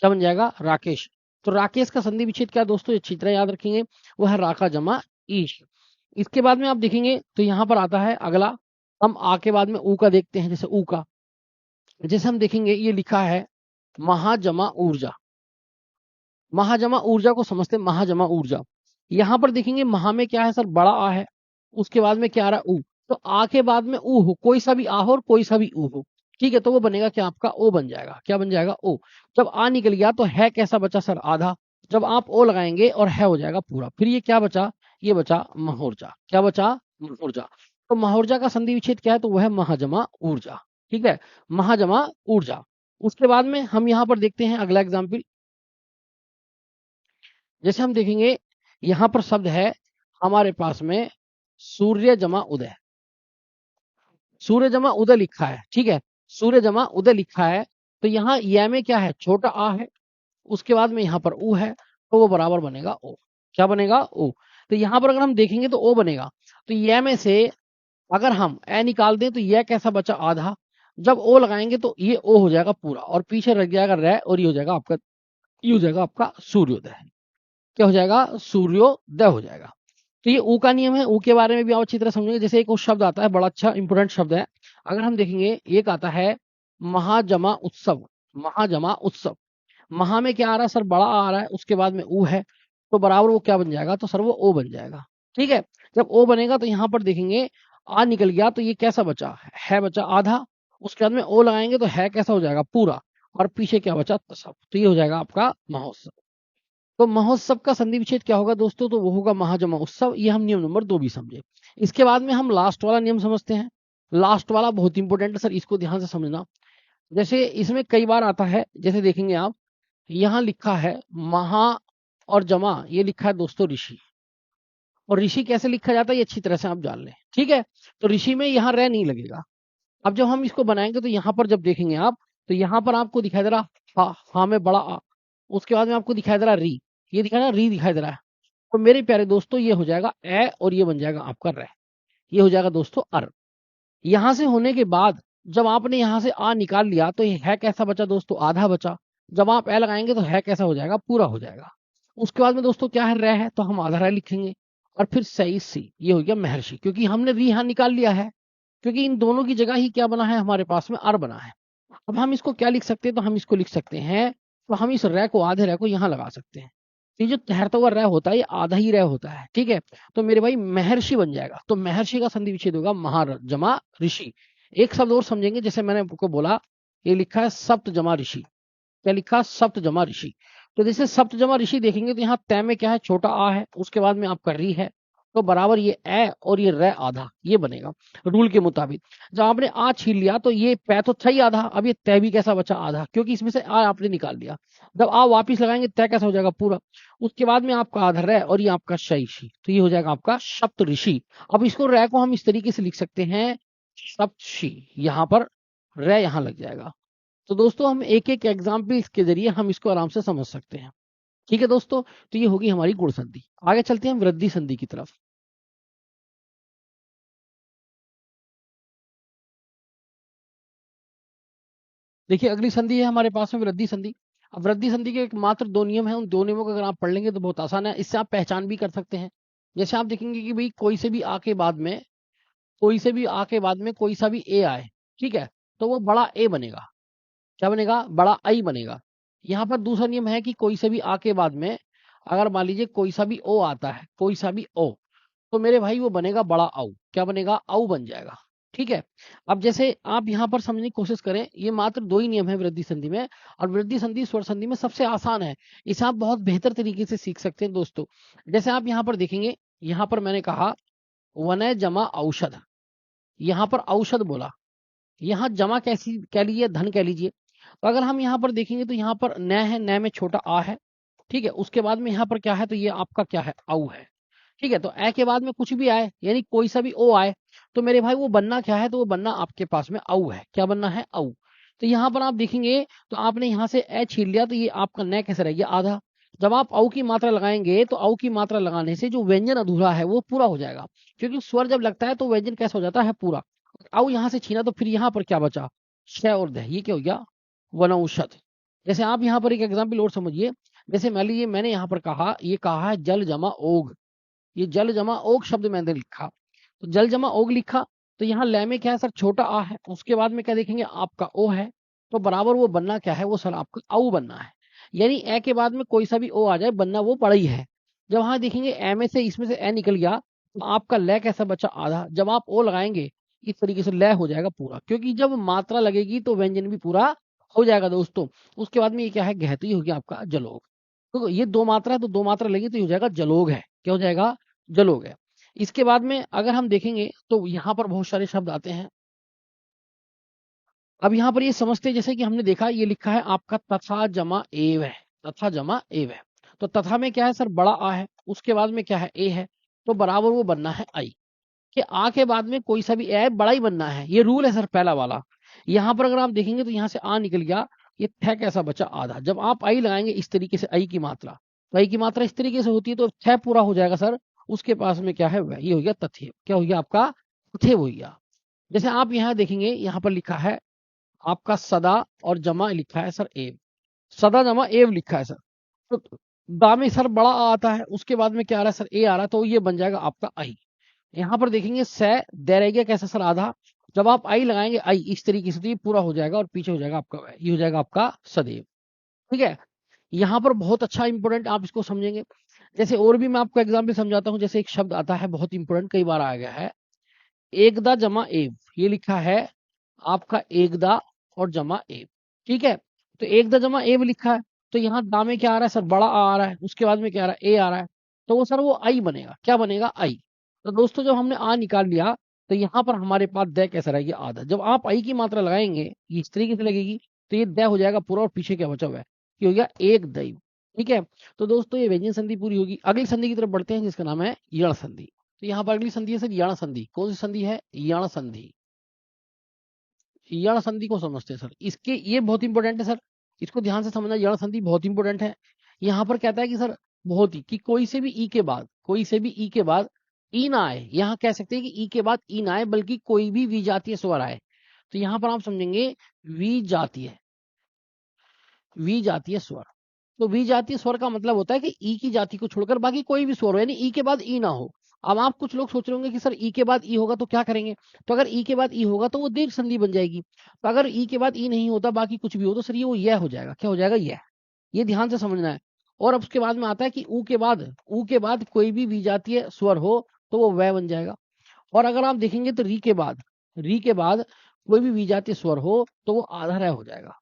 क्या बन जाएगा, राकेश। तो राकेश का संधि विच्छेद क्या दोस्तों, अच्छी तरह याद रखेंगे, वो है राका जमा ईश। इसके बाद में आप देखेंगे तो यहाँ पर आता है अगला, हम आ के बाद में ऊ का देखते हैं। जैसे ऊ का, जैसे हम देखेंगे ये लिखा है महाजमा ऊर्जा। महाजमा ऊर्जा को समझते हैं, महाजमा ऊर्जा। यहाँ पर देखेंगे महा में क्या है सर, बड़ा आ है, उसके बाद में क्या आ रहा है ऊ। तो आ के बाद में ऊ हो, कोई सा भी आ हो और कोई सा भी ऊ हो, ठीक है, तो वो बनेगा क्या, आपका ओ बन जाएगा। क्या बन जाएगा, ओ। जब आ निकल गया तो है कैसा बचा सर, आधा। जब आप ओ लगाएंगे और है हो जाएगा पूरा, फिर ये क्या बचा, ये बचा महूर्जा। क्या बचा, महूर्जा। तो महूर्जा का संधि विच्छेद क्या है, तो वह है महाजमा ऊर्जा। ठीक है, महाजमा ऊर्जा। उसके बाद में हम यहाँ पर देखते हैं अगला एग्जाम्पल। जैसे हम देखेंगे यहां पर शब्द है हमारे पास में सूर्य जमा उदय, सूर्य जमा उदय लिखा है। ठीक है, सूर्य जमा उदय लिखा है, तो यहाँ यह में क्या है, छोटा आ है, उसके बाद में यहाँ पर ऊ है, तो वो बराबर बनेगा ओ। क्या बनेगा, ओ। तो यहाँ पर अगर हम देखेंगे तो ओ बनेगा। तो यह में से अगर हम ए निकाल दें तो यह कैसा बचा, आधा। जब ओ लगाएंगे तो ये ओ हो जाएगा पूरा, और पीछे रह जाएगा रे, और ये हो जाएगा आपका, ये हो जाएगा आपका सूर्योदय। क्या हो जाएगा, सूर्योदय हो जाएगा। तो ये ऊ का नियम है। ऊ के बारे में भी आप अच्छी तरह समझेंगे। जैसे एक और शब्द आता है, बड़ा अच्छा इंपोर्टेंट शब्द है, अगर हम देखेंगे एक आता है महाजमा उत्सव, महाजमा उत्सव। महा में क्या आ रहा है सर, बड़ा आ रहा है, उसके बाद में ऊ है, तो बराबर वो क्या बन जाएगा, तो सर वो ओ बन जाएगा। ठीक है, जब ओ बनेगा तो यहाँ पर देखेंगे आ निकल गया, तो ये कैसा बचा है, बचा आधा। उसके बाद में ओ लगाएंगे तो है कैसा हो जाएगा, पूरा। और पीछे क्या बचा, तसव, तो ये हो जाएगा आपका महोत्सव। तो महोत्सव का संधि विच्छेद क्या होगा दोस्तों, तो वो होगा महाजमा उत्सव। ये हम नियम नंबर 2 भी समझे। इसके बाद में हम लास्ट वाला नियम समझते हैं। लास्ट वाला बहुत इंपॉर्टेंट है सर, इसको ध्यान से समझना। जैसे इसमें कई बार आता है, जैसे देखेंगे आप यहाँ लिखा है महा और जमा, ये लिखा है दोस्तों ऋषि। और ऋषि कैसे लिखा जाता है ये अच्छी तरह से आप जान लें। ठीक है, तो ऋषि में यहाँ रह नहीं लगेगा। अब जब हम इसको बनाएंगे तो यहाँ पर जब देखेंगे आप, तो यहाँ पर आपको दिखाई दे रहा हा में बड़ा आ, उसके बाद में आपको दिखाई दे रहा री, ये दिखा रहा री दिखाई दे रहा है। तो मेरे प्यारे दोस्तों ये हो जाएगा ए, और ये बन जाएगा आपका रह, ये हो जाएगा दोस्तों अर। यहां से होने के बाद जब आपने यहां से आ निकाल लिया तो ये है कैसा बचा दोस्तों, आधा बचा। जब आप ए लगाएंगे तो है कैसा हो जाएगा, पूरा हो जाएगा। उसके बाद में दोस्तों क्या है, रह है, तो हम आधा रह लिखेंगे। और फिर सही सी, ये हो गया महर्षि, क्योंकि हमने री यहां निकाल लिया है, क्योंकि इन दोनों की जगह ही क्या बना है, हमारे पास में अर बना है। अब हम इसको क्या लिख सकते हैं, तो हम इसको लिख सकते हैं, तो हम इस रह को, आधे रह को यहाँ लगा सकते हैं। ये जो ठहरता हुआ रह होता है ये आधा ही रह होता है। ठीक है, तो मेरे भाई महर्षि बन जाएगा। तो महर्षि का संधि विच्छेद होगा महाजमा ऋषि। एक शब्द और समझेंगे, जैसे मैंने आपको बोला ये लिखा है सप्त जमा ऋषि। क्या लिखा? सप्त जमा ऋषि। तो जैसे सप्त जमा ऋषि देखेंगे तो यहाँ तय में क्या है? छोटा आ है, उसके बाद में आपका री है, तो बराबर ये ए और ये रे आधा, ये बनेगा रूल के मुताबिक। जब आपने आ छीन लिया तो ये पै तो था ही आधा, अब ये तय भी कैसा बचा? आधा, क्योंकि इसमें से आ आपने निकाल लिया। जब आ वापिस लगाएंगे तय कैसा हो जाएगा? पूरा। उसके बाद में आपका आधा रे और ये आपका शैषी, तो ये हो जाएगा आपका सप्त ऋषि। अब इसको रे को हम इस तरीके से लिख सकते हैं सप्तषि, यहाँ पर रे यहाँ लग जाएगा। तो दोस्तों हम एक एक एग्जाम्पल के जरिए हम इसको आराम से समझ सकते हैं। ठीक है दोस्तों, तो ये होगी हमारी गुण संधि। आगे चलते हैं हम वृद्धि संधि की तरफ। देखिए अगली संधि है हमारे पास में वृद्धि संधि। अब वृद्धि संधि के एक मात्र दो नियम है, उन दो नियमों को अगर आप पढ़ लेंगे तो बहुत आसान है, इससे आप पहचान भी कर सकते हैं। जैसे आप देखेंगे कि भाई कोई से भी आ के बाद में, कोई से भी आ के बाद में कोई सा भी ए आए, ठीक है, तो वो बड़ा ए बनेगा। क्या बनेगा? बड़ा आई बनेगा। यहाँ पर दूसरा नियम है कि कोई से भी आ के बाद में अगर मान लीजिए कोई सा भी ओ आता है, कोई सा भी ओ, तो मेरे भाई वो बनेगा बड़ा औ। क्या बनेगा? औ बन जाएगा। ठीक है। अब जैसे आप यहाँ पर समझने की कोशिश करें, ये मात्र दो ही नियम है वृद्धि संधि में, और वृद्धि संधि स्वर संधि में सबसे आसान है। इसे आप बहुत बेहतर तरीके से सीख सकते हैं दोस्तों। जैसे आप यहाँ पर देखेंगे, यहाँ पर मैंने कहा वनय जमा औषध, यहाँ पर औषध बोला, यहाँ जमा कैसी कह लीजिए, धन कह लीजिए। तो अगर हम यहाँ पर देखेंगे तो यहाँ पर न है, न में छोटा आ है, ठीक है, उसके बाद में यहाँ पर क्या है? तो ये आपका क्या है? औ है। ठीक है, तो ए के बाद में कुछ भी आए, यानी कोई सा भी ओ आए, तो मेरे भाई वो बनना क्या है? तो वो बनना आपके पास में औ है। क्या बनना है? औ। तो यहाँ पर आप देखेंगे तो आपने यहाँ से ए छीन लिया, तो ये आपका न कैसे रह गया? आधा। जब आप औ की मात्रा लगाएंगे तो औ की मात्रा लगाने से जो व्यंजन अधूरा है वो पूरा हो जाएगा, क्योंकि स्वर जब लगता है तो व्यंजन कैसा हो जाता है? पूरा। औ यहाँ से छीना तो फिर यहाँ पर क्या बचा? श और द, ये क्या हो गया? वनौषध। जैसे आप यहाँ पर एक एग्जाम्पल और समझिए, जैसे मान लीजिए मैंने यहाँ पर कहा, ये कहा है जल जमा ओग, ये जल जमा ओग शब्द मैंने लिखा, तो जल जमा ओग लिखा, तो यहाँ लय में क्या है सर? छोटा आ है, उसके बाद में क्या देखेंगे? आपका ओ है, तो बराबर वो बनना क्या है? वो सर आपका औ बनना है। यानी ए के बाद में कोई सा भी ओ आ जाए, बनना वो बड़ा ही है। जब वहां देखेंगे ए में से, इसमें से ए निकल गया, तो आपका लय कैसा बचा? आधा। जब आप ओ लगाएंगे इस तरीके से लय हो जाएगा पूरा, क्योंकि जब मात्रा लगेगी तो व्यंजन भी पूरा हो जाएगा दोस्तों। उसके बाद में ये क्या है? गहत, ये हो गया आपका जलोग। तो ये दो मात्रा है, तो दो मात्रा लगी तो ये हो जाएगा जलोग है। क्या हो जाएगा? जलोग है। इसके बाद में अगर हम देखेंगे तो यहाँ पर बहुत सारे शब्द आते हैं। अब यहाँ पर ये समझते हैं, जैसे कि हमने देखा ये लिखा है आपका तथा जमा एव है, तथा जमा एव है। तो तथा में क्या है सर? बड़ा आ है, उसके बाद में क्या है? ए है, तो बराबर वो बनना है आई। कि आ के बाद में कोई सा भी ए बड़ा ही बनना है, ये रूल है सर पहला वाला। यहाँ पर अगर आप देखेंगे तो यहाँ से आ निकल गया, ये थ कैसा बचा? आधा। जब आप आई लगाएंगे इस तरीके से, आई की मात्रा, तो आई की मात्रा इस तरीके से होती है, तो थ पूरा हो जाएगा सर। उसके पास में क्या है? वह, ये हो गया तथ्य। क्या हो गया आपका? तथ्य हो गया। जैसे आप यहाँ देखेंगे, यहाँ पर लिखा है आपका सदा, और जमा लिखा है सर एव, सदा जमा एव लिखा है सर। तो दा में सर बड़ा आ आता है, उसके बाद में क्या आ रहा है सर? ए आ रहा है, तो ये बन जाएगा आपका आई। यहाँ पर देखेंगे से दे रह गया कैसा सर? आधा। जब आप आई लगाएंगे आई इस तरीके से, तो ये पूरा हो जाएगा और पीछे हो जाएगा आपका वह, ये हो जाएगा आपका सदैव। ठीक है। यहाँ पर बहुत अच्छा इंपोर्टेंट आप इसको समझेंगे। जैसे और भी मैं आपको एग्जाम्पल समझाता हूँ। जैसे एक शब्द आता है बहुत इंपोर्टेंट, कई बार आ गया है, एकदा जमा एव, ये लिखा है आपका एकदा और जमा एव। ठीक है, तो एकदा जमा एव लिखा है, तो यहाँ दा में क्या आ रहा है सर? बड़ा आ रहा है, उसके बाद में क्या आ रहा है? ए आ रहा है, तो वो सर वो आई बनेगा। क्या बनेगा? आई। तो दोस्तों जब हमने आ निकाल लिया, तो यहाँ पर हमारे पास द कैसा रहेगा? आधा। जब आप आई की मात्रा लगाएंगे ये इस तरीके से लगेगी, तो ये द हो जाएगा पूरा, और पीछे क्या बचा हुआ है? ये हो गया एक दैव। ठीक है। तो दोस्तों ये व्यंजन संधि पूरी होगी। अगली संधि की तरफ बढ़ते हैं, जिसका नाम है यण संधि। तो यहाँ पर अगली संधि है सर यण संधि। कौन सी संधि है? यण संधि। यण संधि को समझते हैं सर, इसके ये बहुत इंपॉर्टेंट है सर, इसको ध्यान से समझना। यण संधि बहुत इंपॉर्टेंट है। यहाँ पर कहता है कि सर बहुत ही, कि कोई से भी ई के बाद, कोई से भी ई के बाद ई ना आए। यहाँ कह सकते हैं कि ई के बाद ई ना आए, बल्कि कोई भी विजातीय स्वर आए। तो यहाँ पर आप समझेंगे विजातीय, विजातीय स्वर। तो विजातीय स्वर का मतलब होता है कि ई की जाति को छोड़कर बाकी कोई भी स्वर हो, यानी ई के बाद ई ना हो। अब आप कुछ लोग सोच रहे होंगे कि सर ई के बाद ई होगा तो क्या करेंगे? तो अगर ई के बाद ई होगा तो वो दीर्घ संधि बन जाएगी। तो अगर ई के बाद ई नहीं होता, बाकी कुछ भी हो, तो सर ये वो यह हो जाएगा। क्या हो जाएगा? यह। ये ध्यान से समझना है। और अब उसके बाद में आता है कि ऊ के बाद कोई भी विजातीय स्वर हो तो वो वह बन जाएगा। और अगर आप देखेंगे तो री के बाद कोई भी विजातीय स्वर हो तो वो आधा रह हो जाएगा।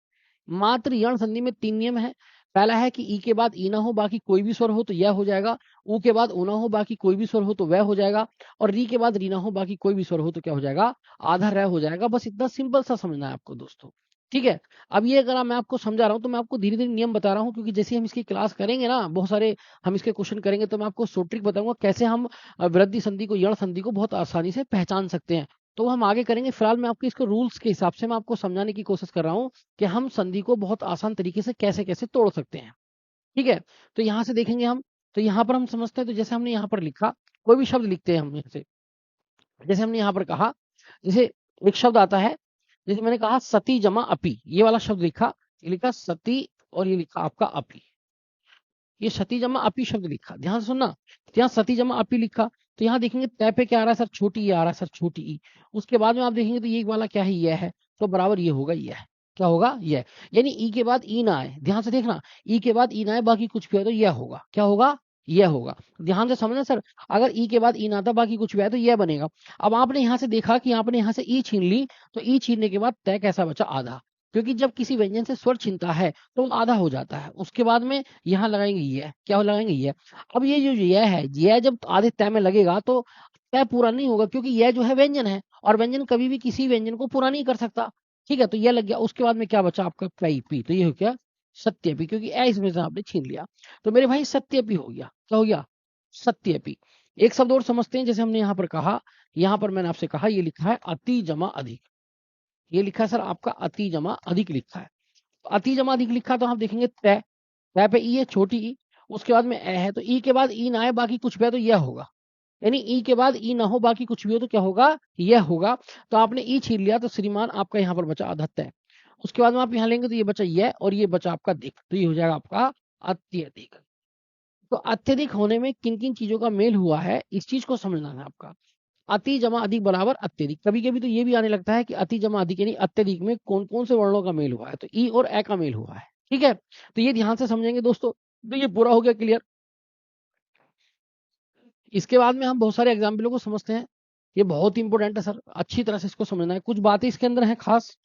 मात्र यण संधि में 3 नियम है। पहला है कि ई के बाद ई ना हो बाकी कोई भी स्वर हो तो यह हो जाएगा, ऊ के बाद ऊ ना हो बाकी कोई भी स्वर हो तो वह हो जाएगा, और री के बाद री ना हो बाकी कोई भी स्वर हो तो क्या हो जाएगा, आधा रह हो जाएगा। बस इतना सिंपल सा समझना है आपको दोस्तों, ठीक है। अब ये अगर मैं आपको समझा रहा हूँ तो मैं आपको धीरे धीरे नियम बता रहा हूँ, क्योंकि जैसे हम इसकी क्लास करेंगे ना, बहुत सारे हम इसके क्वेश्चन करेंगे तो मैं आपको सो ट्रिक बताऊंगा कैसे हम वृद्धि संधि को, यण संधि को बहुत आसानी से पहचान सकते हैं। तो वो हम आगे करेंगे। फिलहाल मैं आपको इसको रूल्स के हिसाब से मैं आपको समझाने की कोशिश कर रहा हूँ कि हम संधि को बहुत आसान तरीके से कैसे कैसे तोड़ सकते हैं, ठीक है। तो यहाँ से देखेंगे हम, तो यहाँ पर हम समझते हैं, तो जैसे हमने यहाँ पर लिखा, कोई भी शब्द लिखते हैं हम यहाँ से, जैसे हमने यहाँ पर कहा, जैसे एक शब्द आता है, जैसे मैंने कहा सती जमा अपी, ये वाला शब्द लिखा, ये लिखा सती और ये लिखा आपका अपी, ये सती जमा अपी शब्द लिखा, ध्यान से सुनना। तो यहाँ सती जमा अपी लिखा, तो यहाँ देखेंगे तय पे क्या आ रहा है सर, छोटी ई आ रहा है सर, छोटी ई। उसके बाद में आप देखेंगे तो ये वाला क्या है, यह है, तो बराबर ये होगा यह, क्या होगा यह, यानी ई के बाद ई ना आए, ध्यान से देखना, ई के बाद ई ना आए बाकी कुछ भी है तो यह होगा, क्या होगा, यह होगा। ध्यान से समझना सर, अगर ई के बाद ई ना आता बाकी कुछ भी है तो यह बनेगा। अब आपने यहाँ से देखा कि आपने यहाँ से ई छीन ली, तो ई छीनने के बाद तय कैसा बचा, आधा, क्योंकि जब किसी व्यंजन से स्वर छिनता है तो वो आधा हो जाता है। उसके बाद में यहाँ लगाएंगे ये, क्या लगाएंगे ये। अब ये जो यह है, यह जब आधे तय में लगेगा तो तय पूरा नहीं होगा, क्योंकि यह जो है व्यंजन है, और व्यंजन कभी भी किसी व्यंजन को पूरा नहीं कर सकता, ठीक है। तो यह लग गया, उसके बाद में क्या बचा आपका पी पी, तो ये हो गया सत्यपी, क्योंकि ए इसमें से आपने छीन लिया, तो मेरे भाई सत्यपी हो गया, क्या हो गया, सत्यपी। एक शब्द और समझते हैं, जैसे हमने यहाँ पर कहा, यहाँ पर मैंने आपसे कहा ये लिखा है अति जमा अधिक, ये लिखा है सर आपका अति जमा अधिक लिखा है। तो अति जमा अधिक लिखा तो हम देखेंगे तय, तय पे ई है, छोटी ई, उसके बाद में ए है, तो ई के बाद ई ना आए बाकी कुछ भी है तो यह होगा, यानी ई के बाद ई ना हो बाकी कुछ भी हो तो क्या होगा, यह होगा। तो आपने ई छीन लिया तो श्रीमान आपका यहाँ पर बचा आधा तय। उसके बाद में आप यहाँ लेंगे तो ये बचा यह, और ये बचा आपका दिक, तो ये हो जाएगा आपका अत्यधिक। तो अत्यधिक होने में किन किन चीजों का मेल हुआ है, इस चीज को समझना है आपका। अति जमा अधिक बराबर अत्यधिक, कभी कभी तो ये भी आने लगता है कि अति जमा अधिक यानी अत्यधिक में कौन कौन से वर्णों का मेल हुआ है, तो ई और ए का मेल हुआ है, ठीक है। तो ये ध्यान से समझेंगे दोस्तों, तो ये पूरा हो गया क्लियर। इसके बाद में हम बहुत सारे एग्जाम्पलों को समझते हैं, ये बहुत इंपॉर्टेंट है सर, अच्छी तरह से इसको समझना है, कुछ बातें इसके अंदर है खास।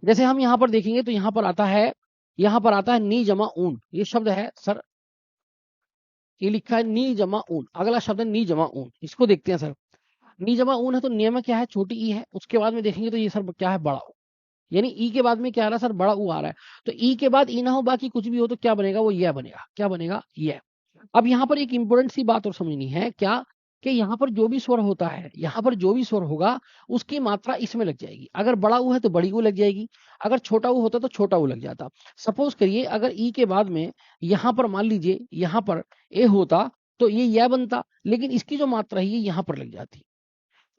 जैसे हम यहाँ पर देखेंगे तो यहाँ पर आता है, यहाँ पर आता है नी जमा ऊन, ये शब्द है सर, ये लिखा है नी जमा ऊन, अगला शब्द है नी जमा ऊन, इसको देखते हैं सर। नी जमा ऊन है तो नियम क्या है, छोटी ई है, उसके बाद में देखेंगे तो ये सर क्या है, बड़ा ऊ, यानी ई के बाद में क्या आ रहा है सर, बड़ा ऊ आ रहा है। तो ई के बाद ई ना हो बाकी कुछ भी हो तो क्या बनेगा, वो यह बनेगा, क्या बनेगा, यह। अब यहाँ पर एक इंपॉर्टेंट सी बात और समझनी है, क्या कि यहाँ पर जो भी स्वर होता है, यहाँ पर जो भी स्वर होगा उसकी मात्रा इसमें लग जाएगी। अगर बड़ा ऊ है तो बड़ी ऊ लग जाएगी, अगर छोटा ऊ होता तो छोटा ऊ लग जाता। सपोज करिए अगर ई के बाद में यहाँ पर मान लीजिए यहाँ पर ए होता तो ये यह बनता, लेकिन इसकी जो मात्रा है ये यहाँ पर लग जाती।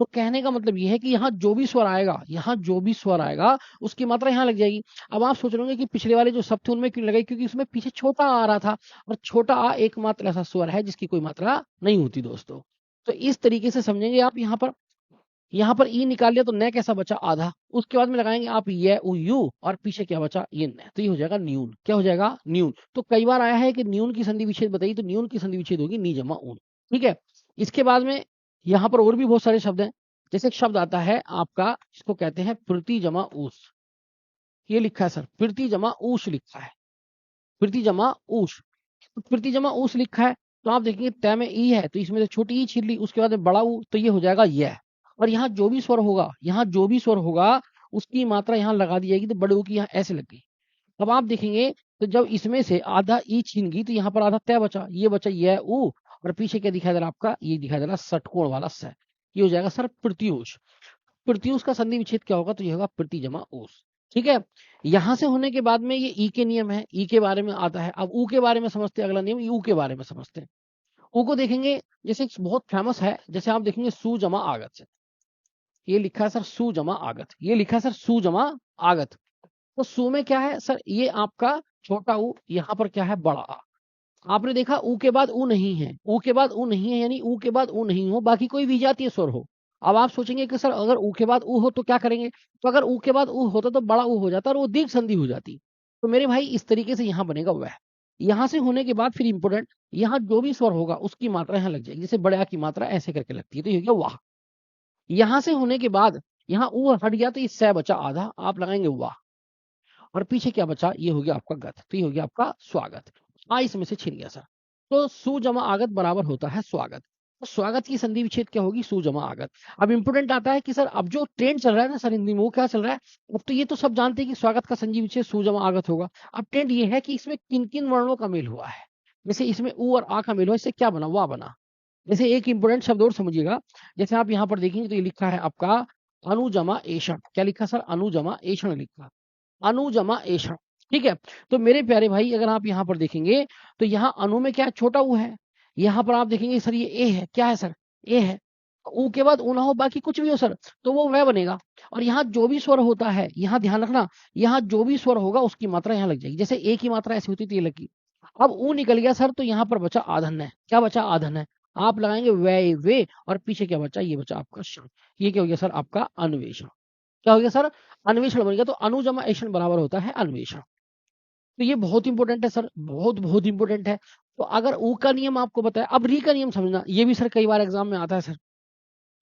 तो कहने का मतलब ये है कि यहाँ जो भी स्वर आएगा, यहाँ जो भी स्वर आएगा उसकी मात्रा यहाँ लग जाएगी। अब आप सोच रहे होंगे कि पिछले वाले जो शब्द थे उनमें क्यों लगाई, क्योंकि उसमें पीछे छोटा आ रहा था, और छोटा आ एकमात्र ऐसा स्वर है जिसकी कोई मात्रा नहीं होती दोस्तों। तो इस तरीके से समझेंगे आप। यहाँ पर ई निकाल लिया तो न कैसा बचा, आधा। उसके बाद में लगाएंगे आप ये यू, और पीछे क्या बचा, ये न, तो ये हो जाएगा न्यून, क्या हो जाएगा, न्यून। तो कई बार आया है कि न्यून की संधि विच्छेद बताइए, तो न्यून की संधि विच्छेद होगी नी जमा ऊन, ठीक है। इसके बाद में यहाँ पर और भी बहुत सारे शब्द हैं, जैसे एक शब्द आता है आपका, इसको कहते हैं प्रति जमा ऊस, ये लिखा है सर प्रति जमा ऊष लिखा है, प्रति जमा ऊष, प्रति जमा ऊष लिखा है। तो आप देखेंगे तय में ई है तो इसमें से छोटी ई छीन ली, उसके बाद में बड़ा ऊ, तो ये हो जाएगा यह। और यहाँ जो भी स्वर होगा, यहाँ जो भी स्वर होगा उसकी मात्रा यहाँ लगा दी जाएगी, तो बड़े ऊ की यहाँ ऐसे लग गई। अब आप देखेंगे तो जब इसमें से आधा ई छीन गई तो यहाँ पर आधा तय बचा, ये बचा यह ऊ, और पीछे क्या दिखाई दे रहा आपका, ये दिखाई दे रहा षटकोण वाला स, ये हो जाएगा सर प्रत्यूष। प्रत्यूष का संधि विच्छेद क्या होगा, तो ये होगा प्रति जमा ऊस, ठीक है। यहां से होने के बाद में ये ई के नियम है, ई के बारे में आता है। अब ऊ के बारे में समझते हैं, अगला नियम यू के बारे में समझते हैं। ऊ को देखेंगे, जैसे बहुत फेमस है, जैसे आप देखेंगे सु जमा आगत से, ये लिखा है सर सु जमा आगत, ये लिखा है सर सु जमा आगत। तो सु में क्या है सर, ये आपका छोटा ऊ, यहाँ पर क्या है बड़ा आ। आपने देखा ऊ के बाद ऊ नहीं है, ऊ के बाद ऊ नहीं है, यानी ऊ के बाद ऊ नहीं हो बाकी कोई विजातीय स्वर हो। अब आप सोचेंगे कि सर अगर ऊ के बाद ऊ हो तो क्या करेंगे, तो अगर ऊ के बाद ऊ होता तो बड़ा ऊ हो जाता और वो दीर्घ संधि हो जाती। तो मेरे भाई इस तरीके से यहाँ बनेगा वह। यहाँ से होने के बाद फिर इंपोर्टेंट, यहाँ जो भी स्वर होगा उसकी मात्रा यहाँ लग जाएगी, जैसे बड़े आ की मात्रा ऐसे करके लगती है, तो ये हो गया वाह। यहाँ से होने के बाद यहाँ ऊ हट गया तो ये स बचा आधा, आप लगाएंगे वाह, और पीछे क्या बचा, ये हो गया आपका गत, तो ये हो गया आपका स्वागत। इसमें से छिन गया सर। तो सु जमा आगत बराबर होता है स्वागत। तो स्वागत की संधि विच्छेद क्या होगी, सु जमा आगत। अब इंपोर्टेंट आता है कि सर अब जो ट्रेंड चल रहा है ना सर हिंदी में, वो क्या चल रहा है, अब तो ये तो सब जानते हैं कि स्वागत का संधि विच्छेद सु जमा आगत होगा। अब ट्रेंड ये है कि इसमें किन किन वर्णों का मेल हुआ है। जैसे इसमें उ और आ का मेल हुआ, इससे क्या बना, वाह बना। जैसे एक इंपोर्टेंट शब्द और समझिएगा, जैसे आप यहाँ पर देखेंगे तो ये लिखा है आपका अनुजमा एषण। क्या लिखा सर, अनुजमा एषण लिखा, अनुजमा एषण। ठीक है। तो मेरे प्यारे भाई अगर आप यहाँ पर देखेंगे तो यहाँ अनु में क्या है, छोटा ऊ है। यहाँ पर आप देखेंगे सर ये ए है, क्या है सर, ए है। ऊ के बाद ऊ ना हो, बाकी कुछ भी हो सर, तो वो वह बनेगा। और यहाँ जो भी स्वर होता है, यहाँ ध्यान रखना, यहाँ जो भी स्वर होगा उसकी मात्रा यहाँ लग जाएगी। जैसे ए की मात्रा ऐसी होती थी, ये लगी। अब ऊ निकल गया सर, तो यहाँ पर बचा आधन है। क्या बचा, आधन है। आप लगाएंगे वे, और पीछे क्या बचा, ये बचा आपका क्षण। ये क्या हो गया सर, आपका अन्वेषण। क्या हो गया सर, अन्वेषण बन गया। तो अनुजमा एषण बराबर होता है अन्वेषण। तो ये बहुत इंपॉर्टेंट है सर, बहुत बहुत इंपॉर्टेंट है। तो अगर ऊ का नियम आपको बताया, अब री का नियम समझना, ये भी सर कई बार एग्जाम में आता है सर।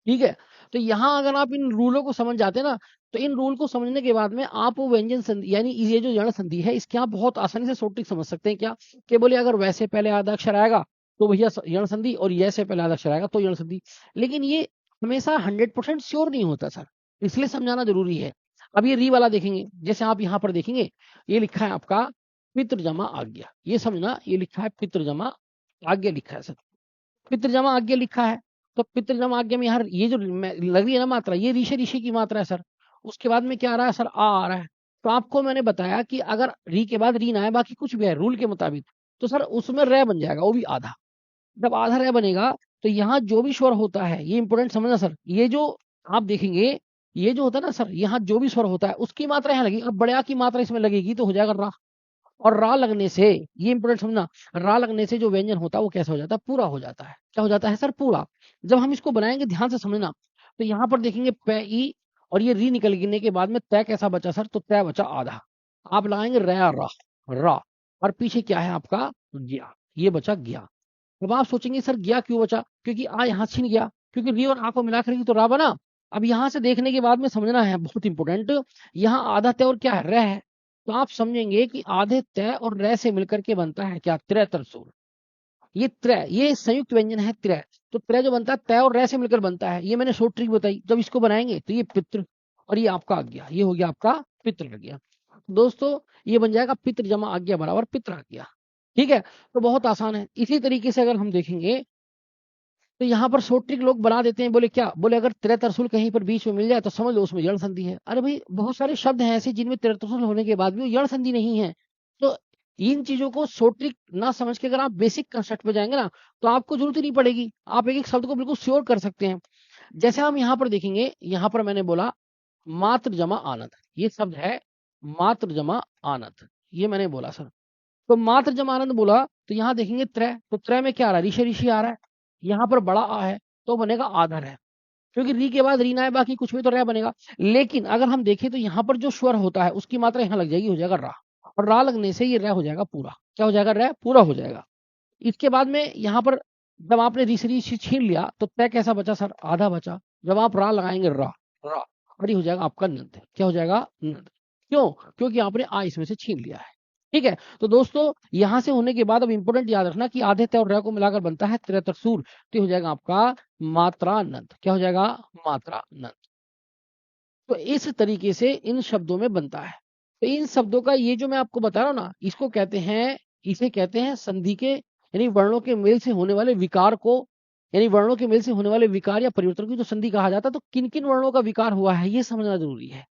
ठीक है। तो यहाँ अगर आप इन रूलों को समझ जाते हैं ना, तो इन रूल को समझने के बाद में आप वो व्यंजन संधि यानी ये जो यण संधि है, इसके आप बहुत आसानी से शॉर्ट ट्रिक समझ सकते हैं। क्या कि बोले अगर वैसे पहले आधा अक्षर आएगा तो भैया यण संधि, और ये से पहले आधा अक्षर आएगा तो यण संधि। लेकिन ये हमेशा 100% श्योर नहीं होता सर, इसलिए समझाना जरूरी है। अब ये री वाला देखेंगे, जैसे आप यहाँ पर देखेंगे, ये लिखा है आपका पितृजमा आज्ञा। ये समझना, ये लिखा है पितृजमा आज्ञा लिखा है सर, पितृजमा आज्ञा लिखा है। तो पितृजमा आज्ञा में यार ये जो लग रही है ना मात्रा, ये ऋषि ऋषि की मात्रा है सर। उसके बाद में क्या आ रहा है सर, आ रहा है। तो आपको मैंने बताया कि अगर री के बाद री ना है, बाकी कुछ भी है रूल के मुताबिक, तो सर उसमें रे बन जाएगा, वो भी आधा। जब आधा रे बनेगा तो यहाँ जो भी स्वर होता है, ये इंपोर्टेंट समझना सर, ये जो आप देखेंगे, ये जो होता है ना सर, यहाँ जो भी स्वर होता है उसकी मात्रा यहाँ लगेगी। अब बड़े आ की मात्रा इसमें लगेगी तो हो जाएगा रा। और रा लगने से, ये इंपोर्टेंट समझना, रा लगने से जो व्यंजन होता है वो कैसा हो जाता है, पूरा हो जाता है। क्या हो जाता है सर, पूरा। जब हम इसको बनाएंगे ध्यान से समझना, तो यहाँ पर देखेंगे पे ई, और ये री निकलने के बाद में तय कैसा बचा सर, तो तय बचा आधा। आप लगाएंगे रे रा, रा, और पीछे क्या है आपका गया, ये बचा गया। अब आप सोचेंगे सर गया क्यों बचा, क्योंकि आ यहाँ छिन गया, क्योंकि री और आ को मिलाकर तो रा बना। अब यहाँ से देखने के बाद में समझना है, बहुत इंपॉर्टेंट, यहाँ आधा तय और क्या है, रे है। तो आप समझेंगे कि आधे तय और रे से मिलकर के बनता है क्या, त्रय तरसूल। ये त्रय, ये संयुक्त व्यंजन है त्रय। तो त्रय जो बनता है तय और रे से मिलकर बनता है, ये मैंने शॉर्ट ट्रिक बताई। जब इसको बनाएंगे तो ये पितृ, और ये आपका आज्ञा, ये हो गया आपका पितृ आज्ञा। दोस्तों ये बन जाएगा पितृ जमा आज्ञा बराबर पितृ आज्ञा। ठीक है। तो बहुत आसान है। इसी तरीके से अगर हम देखेंगे तो यहाँ पर शॉर्ट ट्रिक लोग बना देते हैं, बोले क्या, बोले अगर त्रय तरसुल कहीं पर बीच में मिल जाए तो समझ लो उसमें यण संधि है। अरे भाई बहुत सारे शब्द हैं ऐसे जिनमें त्रय तरसुल होने के बाद भी वो यण संधि नहीं है। तो इन चीजों को शॉर्ट ट्रिक ना समझ के अगर आप बेसिक कंसेप्ट पे जाएंगे ना, तो आपको जरूरत ही नहीं पड़ेगी, आप एक एक शब्द को बिल्कुल श्योर कर सकते हैं। जैसे हम यहाँ पर देखेंगे, यहाँ पर मैंने बोला मात्र जमा आनंद, ये शब्द है मात्र जमा आनंद, ये मैंने बोला सर। तो मात्र जमा आनंद बोला, तो यहाँ देखेंगे त्रय, तो त्रय में क्या आ रहा है, ऋषि ऋषि आ रहा है। यहाँ पर बड़ा आ है तो बनेगा आधा रे, क्योंकि री के बाद रीना है, बाकी कुछ भी तो रे बनेगा। लेकिन अगर हम देखें तो यहाँ पर जो स्वर होता है उसकी मात्रा यहाँ लग जाएगी, हो जाएगा रा, और रा लगने से ये रे हो जाएगा पूरा। क्या हो जाएगा, रे पूरा हो जाएगा। इसके बाद में यहाँ पर जब आपने री से री छीन लिया तो तय कैसा बचा सर, आधा बचा। जब आप रा लगाएंगे रा, रा, और ये हो जाएगा आपका नंद। क्या हो जाएगा, नंद। क्यों, क्योंकि आपने आ इसमें से छीन लिया है। ठीक है। तो दोस्तों यहां से होने के बाद अब इंपोर्टेंट याद रखना कि आधे तय और रे को मिलाकर बनता है त्रय तरसूल, तो हो जाएगा आपका मात्रानंद। क्या हो जाएगा, मात्रानंद। तो इस तरीके से इन शब्दों में बनता है। तो इन शब्दों का ये जो मैं आपको बता रहा हूं ना, इसको कहते हैं, इसे कहते हैं संधि के यानी वर्णों के मेल से होने वाले विकार को, यानी वर्णों के मेल से होने वाले विकार या परिवर्तन की जो संधि कहा जाता है। तो किन किन वर्णों का विकार हुआ है ये समझना जरूरी है,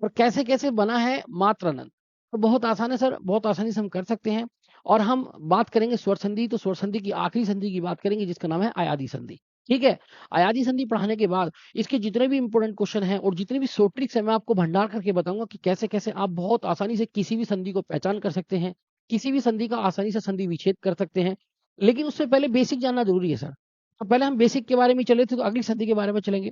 और कैसे कैसे बना है मात्रानंद। तो बहुत आसान है सर, बहुत आसानी से हम कर सकते हैं। और हम बात करेंगे स्वर संधि, तो स्वर संधि की आखिरी संधि की बात करेंगे जिसका नाम है अयादि संधि। ठीक है। अयादि संधि पढ़ाने के बाद इसके जितने भी इंपोर्टेंट क्वेश्चन हैं और जितने भी शॉर्ट ट्रिक्स है, मैं आपको भंडार करके बताऊंगा कि कैसे कैसे आप बहुत आसानी से किसी भी संधि को पहचान कर सकते हैं, किसी भी संधि का आसानी से संधि विच्छेद कर सकते हैं। लेकिन उससे पहले बेसिक जानना जरूरी है सर। तो पहले हम बेसिक के बारे में चले थे, तो अगली संधि के बारे में चलेंगे।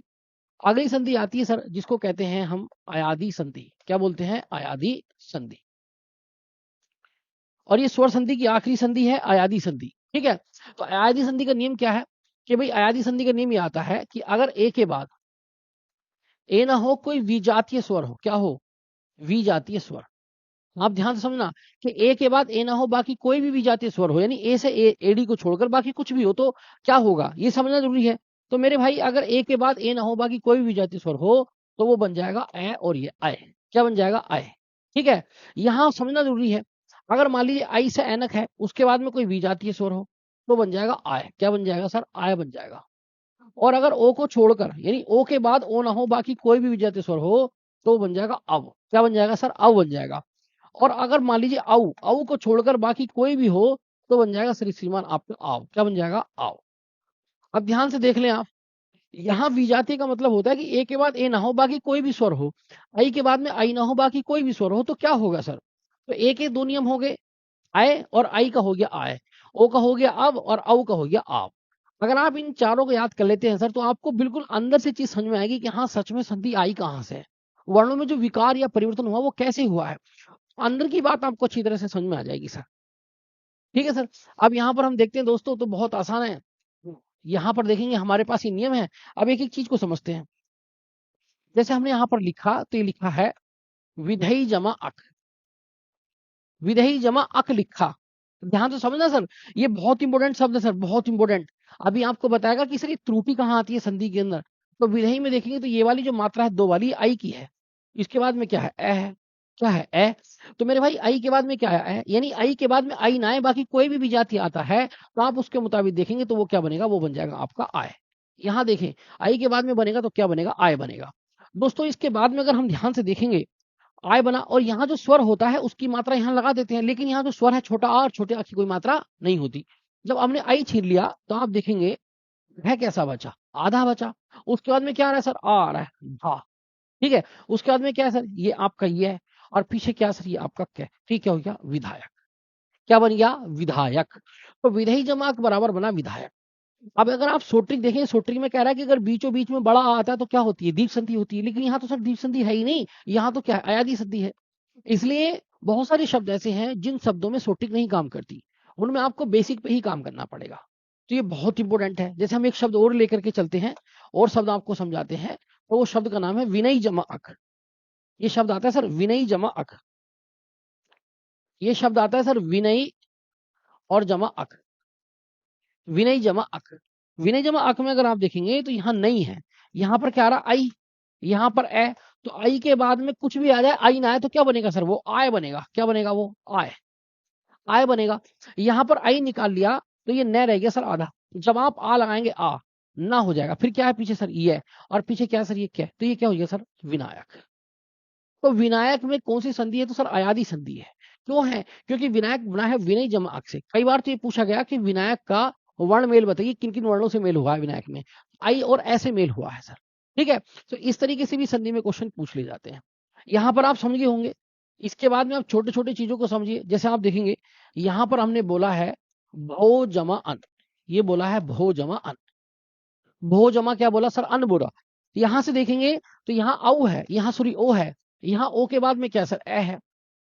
अगली संधि आती है सर जिसको कहते हैं हम अयादि संधि। क्या बोलते हैं, अयादि संधि। और ये स्वर संधि की आखिरी संधि है अयादि संधि। ठीक है। तो अयादि संधि का नियम क्या है कि भाई अयादि संधि का नियम ये आता है कि अगर ए के बाद ए ना हो कोई विजातीय स्वर हो, क्या हो, विजातीय स्वर। आप ध्यान से समझना कि ए के बाद ए ना हो बाकी कोई भी विजातीय स्वर हो, यानी ए से एडी को छोड़कर बाकी कुछ भी हो तो क्या होगा, ये समझना जरूरी है। तो मेरे भाई अगर ए के बाद ए ना हो बाकी कोई भी विजातीय स्वर हो तो वो बन जाएगा ए, और ये आय, क्या बन जाएगा, आय। ठीक है, यहां समझना जरूरी है। अगर मान लीजिए आई से ऐनक है, उसके बाद में कोई विजातीय स्वर हो तो बन जाएगा आय, क्या बन जाएगा सर, आय बन जाएगा। और अगर ओ को छोड़कर, यानी ओ के बाद ओ ना हो बाकी कोई भी विजातीय स्वर हो तो बन जाएगा अव, क्या बन जाएगा सर, अव बन जाएगा। और अगर मान लीजिए औ औ को छोड़कर बाकी कोई भी हो तो बन जाएगा सर श्रीमान आपका आव, क्या बन जाएगा, आव। अब ध्यान से देख लें आप, यहाँ विजातीय का मतलब होता है कि ए के बाद ए ना हो बाकी कोई भी स्वर हो, आई के बाद में आई ना हो बाकी कोई भी स्वर हो तो क्या होगा सर, तो ए के दो नियम हो गए, आय और आई का हो गया आय, ओ का हो गया अब और औ का हो गया आव। अगर आप इन चारों को याद कर लेते हैं सर तो आपको बिल्कुल अंदर से चीज समझ में आएगी कि हाँ सच में संधि आई कहाँ से है, वर्णों में जो विकार या परिवर्तन हुआ वो कैसे हुआ है, अंदर की बात आपको अच्छी तरह से समझ में आ जाएगी सर। ठीक है सर। अब यहाँ पर हम देखते हैं दोस्तों, तो बहुत आसान है, यहाँ पर देखेंगे हमारे पास ये नियम है। अब एक एक चीज को समझते हैं। जैसे हमने यहाँ पर लिखा तो ये लिखा है विधेय जमा अक, विधेय जमा अक लिखा, ध्यान से समझना सर, ये बहुत इंपॉर्टेंट शब्द है सर, बहुत इंपॉर्टेंट। अभी आपको बताएगा कि सर ये त्रुटि कहाँ आती है संधि के अंदर। तो विधेय में देखेंगे तो ये वाली जो मात्रा है दो वाली आई की है, इसके बाद में क्या है, ए है, क्या है, ए। तो मेरे भाई आई के बाद में क्या है, ए, यानी आई के बाद में आई ना है बाकी कोई भी विजाति आता है तो आप उसके मुताबिक देखेंगे तो वो क्या बनेगा, वो बन जाएगा आपका आय। यहाँ देखें आई के बाद में बनेगा तो क्या बनेगा, आय बनेगा। दोस्तों इसके बाद में अगर हम ध्यान से देखेंगे आय बना, और यहाँ जो स्वर होता है उसकी मात्रा यहाँ लगा देते हैं, लेकिन यहाँ जो स्वर है छोटा आ और छोटे आ की कोई मात्रा नहीं होती। जब हमने आई छीन लिया तो आप देखेंगे है कैसा बचा, आधा बचा। उसके बाद में क्या आ रहा है सर, आ रहा है भा, ठीक है। उसके बाद में क्या है सर, ये आपका ये है, और पीछे क्या सर, ये आपका क्या, ठीक है, हो गया विधायक, क्या बन गया, विधायक। तो विधेय जमाक बराबर बना विधायक। अब अगर आप सोट्रिक देखें, सोट्रिक में कह रहा है कि अगर बीचों बीच में बड़ा आ आता है तो क्या होती है, दीर्घ संधि होती है, लेकिन यहाँ तो सर दीर्घ संधि है ही नहीं, यहाँ तो क्या है, अयादी संधि है। इसलिए बहुत सारे शब्द ऐसे हैं जिन शब्दों में सोटिक नहीं काम करती, उनमें आपको बेसिक पे ही काम करना पड़ेगा। तो ये बहुत इंपॉर्टेंट है। जैसे हम एक शब्द और लेकर के चलते हैं और शब्द आपको समझाते हैं, तो वो शब्द का नाम है विनय जमा अक। ये शब्द आता है सर विनय जमा अक, ये शब्द आता है सर विनय और जमा अक, विनय जमा अक। विनय जमा अक में अगर आप देखेंगे तो यहाँ नहीं है, यहाँ पर क्या आ रहा, आई, यहाँ पर ए। तो आई के बाद में कुछ भी आ जाए, आई ना आए तो क्या बनेगा सर, वो आय बनेगा, क्या बनेगा, वो आय, आय बनेगा। यहाँ पर आई निकाल लिया तो ये न रह गया सर आधा। जब आप आ लगाएंगे आ ना हो जाएगा, फिर क्या है पीछे सर ये है, और पीछे क्या है सर, ये क्या है, तो ये क्या हो गया सर विनायक। तो विनायक में कौन सी संधि है, तो सर अयादी संधि है। क्यों है, क्योंकि विनायक बना है विनय जमा अक से। कई बार तो ये पूछा गया कि विनायक का वर्ण मेल बताइए, किन किन वर्णों से मेल हुआ है विनायक में, आई और ऐसे मेल हुआ है सर। ठीक है, तो इस तरीके से भी संधि में क्वेश्चन पूछ ले जाते हैं। यहाँ पर आप समझ गए होंगे। इसके बाद में आप छोटे छोटे चीजों को समझिए। जैसे आप देखेंगे यहाँ पर हमने बोला है भो जमा अन, ये बोला है भो जमा अन, भो जमा क्या बोला सर, अन बोला। यहाँ से देखेंगे तो यहाँ औ है, यहाँ सॉरी ओ है, यहाँ ओ के बाद में क्या सर, ए है।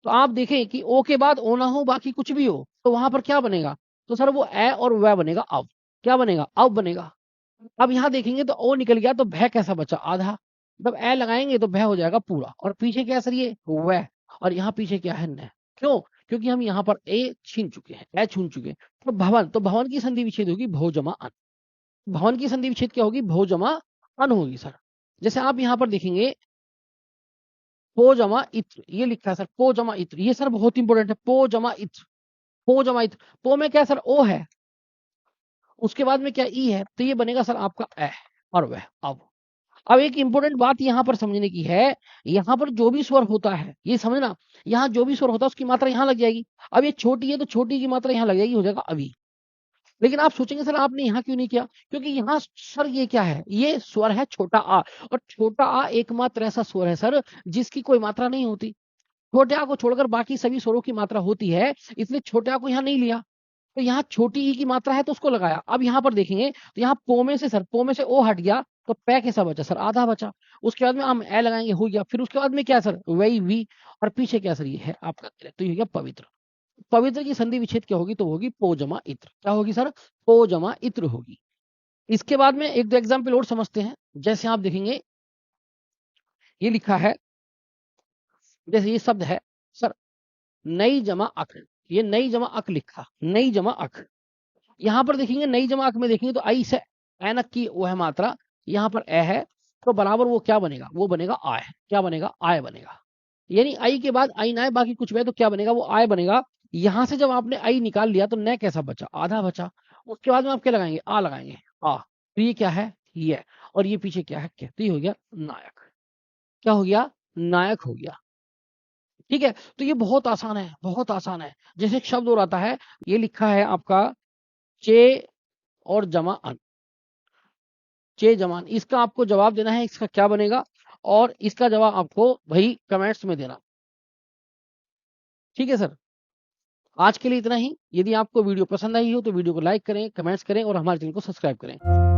तो आप देखें कि ओ के बाद ओ ना हो बाकी कुछ भी हो तो वहां पर क्या बनेगा, तो सर वो ए और वह बनेगा अब, क्या बनेगा, अब बनेगा। अब यहाँ देखेंगे तो ओ निकल गया तो भय कैसा बचा, आधा। जब ए लगाएंगे तो भय हो जाएगा पूरा, और पीछे क्या सर, ये वह, और यहाँ पीछे क्या है, न। क्यों, क्योंकि हम यहाँ पर ए छीन चुके हैं, ए छून चुके हैं। तो भवन, तो भवन की संधि विच्छेद होगी भो जमा अन, भवन की संधि विच्छेद क्या होगी, भो जमा अन होगी सर। जैसे आप यहाँ पर देखेंगे पो जमा इत्र, ये लिखा है सर पो जमा इत्र, ये सर बहुत इंपॉर्टेंट है, पो जमा इत्र, पो जमा इत्र। पो में क्या सर, ओ है, उसके बाद में क्या ई है, तो ये बनेगा सर आपका ए और वह। अब एक इंपॉर्टेंट बात यहाँ पर समझने की है, यहाँ पर जो भी स्वर होता है ये समझना, यहाँ जो भी स्वर होता है उसकी मात्रा यहाँ लग जाएगी। अब ये छोटी है तो छोटी की मात्रा यहाँ लग जाएगी, हो जाएगा अभी। लेकिन आप सोचेंगे सर आपने यहाँ क्यों नहीं किया, क्योंकि यहाँ सर ये क्या है, ये स्वर है छोटा आ, और छोटा आ एकमात्र ऐसा स्वर है सर जिसकी कोई मात्रा नहीं होती। छोटे आ को छोड़कर बाकी सभी स्वरों की मात्रा होती है, इसलिए छोटे आ को यहाँ नहीं लिया। तो यहाँ छोटी ई की मात्रा है तो उसको लगाया। अब यहाँ पर देखेंगे तो यहाँ पो में से सर, पो में से ओ हट गया तो पै कैसा बचा सर, आधा बचा। उसके बाद में हम ए लगाएंगे, हो गया। फिर उसके बाद में क्या सर, वही वी, और पीछे क्या सर, ये है आपका, तो ये हो गया पवित्र। पवित्र की संधि विच्छेद क्या होगी, तो होगी पो जमा इत्र, क्या होगी सर, पो जमा इत्र होगी। इसके बाद में एक दो एग्जाम्पल और समझते हैं। जैसे आप देखेंगे ये लिखा है, जैसे ये शब्द है सर नई जमा अक, ये नई जमा अक लिखा, नई जमा अक। यहाँ पर देखेंगे नई जमा अक में देखेंगे तो आई से ऐनक की वो है मात्रा, यहाँ पर ए है, तो बराबर वो क्या बनेगा, वो बनेगा आय। क्या बनेगा, आय बनेगा। यानी आई के बाद आई ना है, बाकी कुछ भी है तो क्या बनेगा, वो आय बनेगा। यहां से जब आपने आई निकाल लिया तो न कैसा बचा, आधा बचा। उसके बाद में आप क्या लगाएंगे, आ लगाएंगे, आ। तो ये क्या है, ये, और ये पीछे क्या है, क्या, तो ये हो गया नायक। क्या हो गया, नायक हो गया। ठीक है, तो ये बहुत आसान है, बहुत आसान है। जैसे एक शब्द और आता है, ये लिखा है आपका चे और जमा अन, चे जमान, इसका आपको जवाब देना है, इसका क्या बनेगा, और इसका जवाब आपको भाई कमेंट्स में देना। ठीक है सर, आज के लिए इतना ही। यदि आपको वीडियो पसंद आई हो तो वीडियो को लाइक करें, कमेंट्स करें और हमारे चैनल को सब्सक्राइब करें।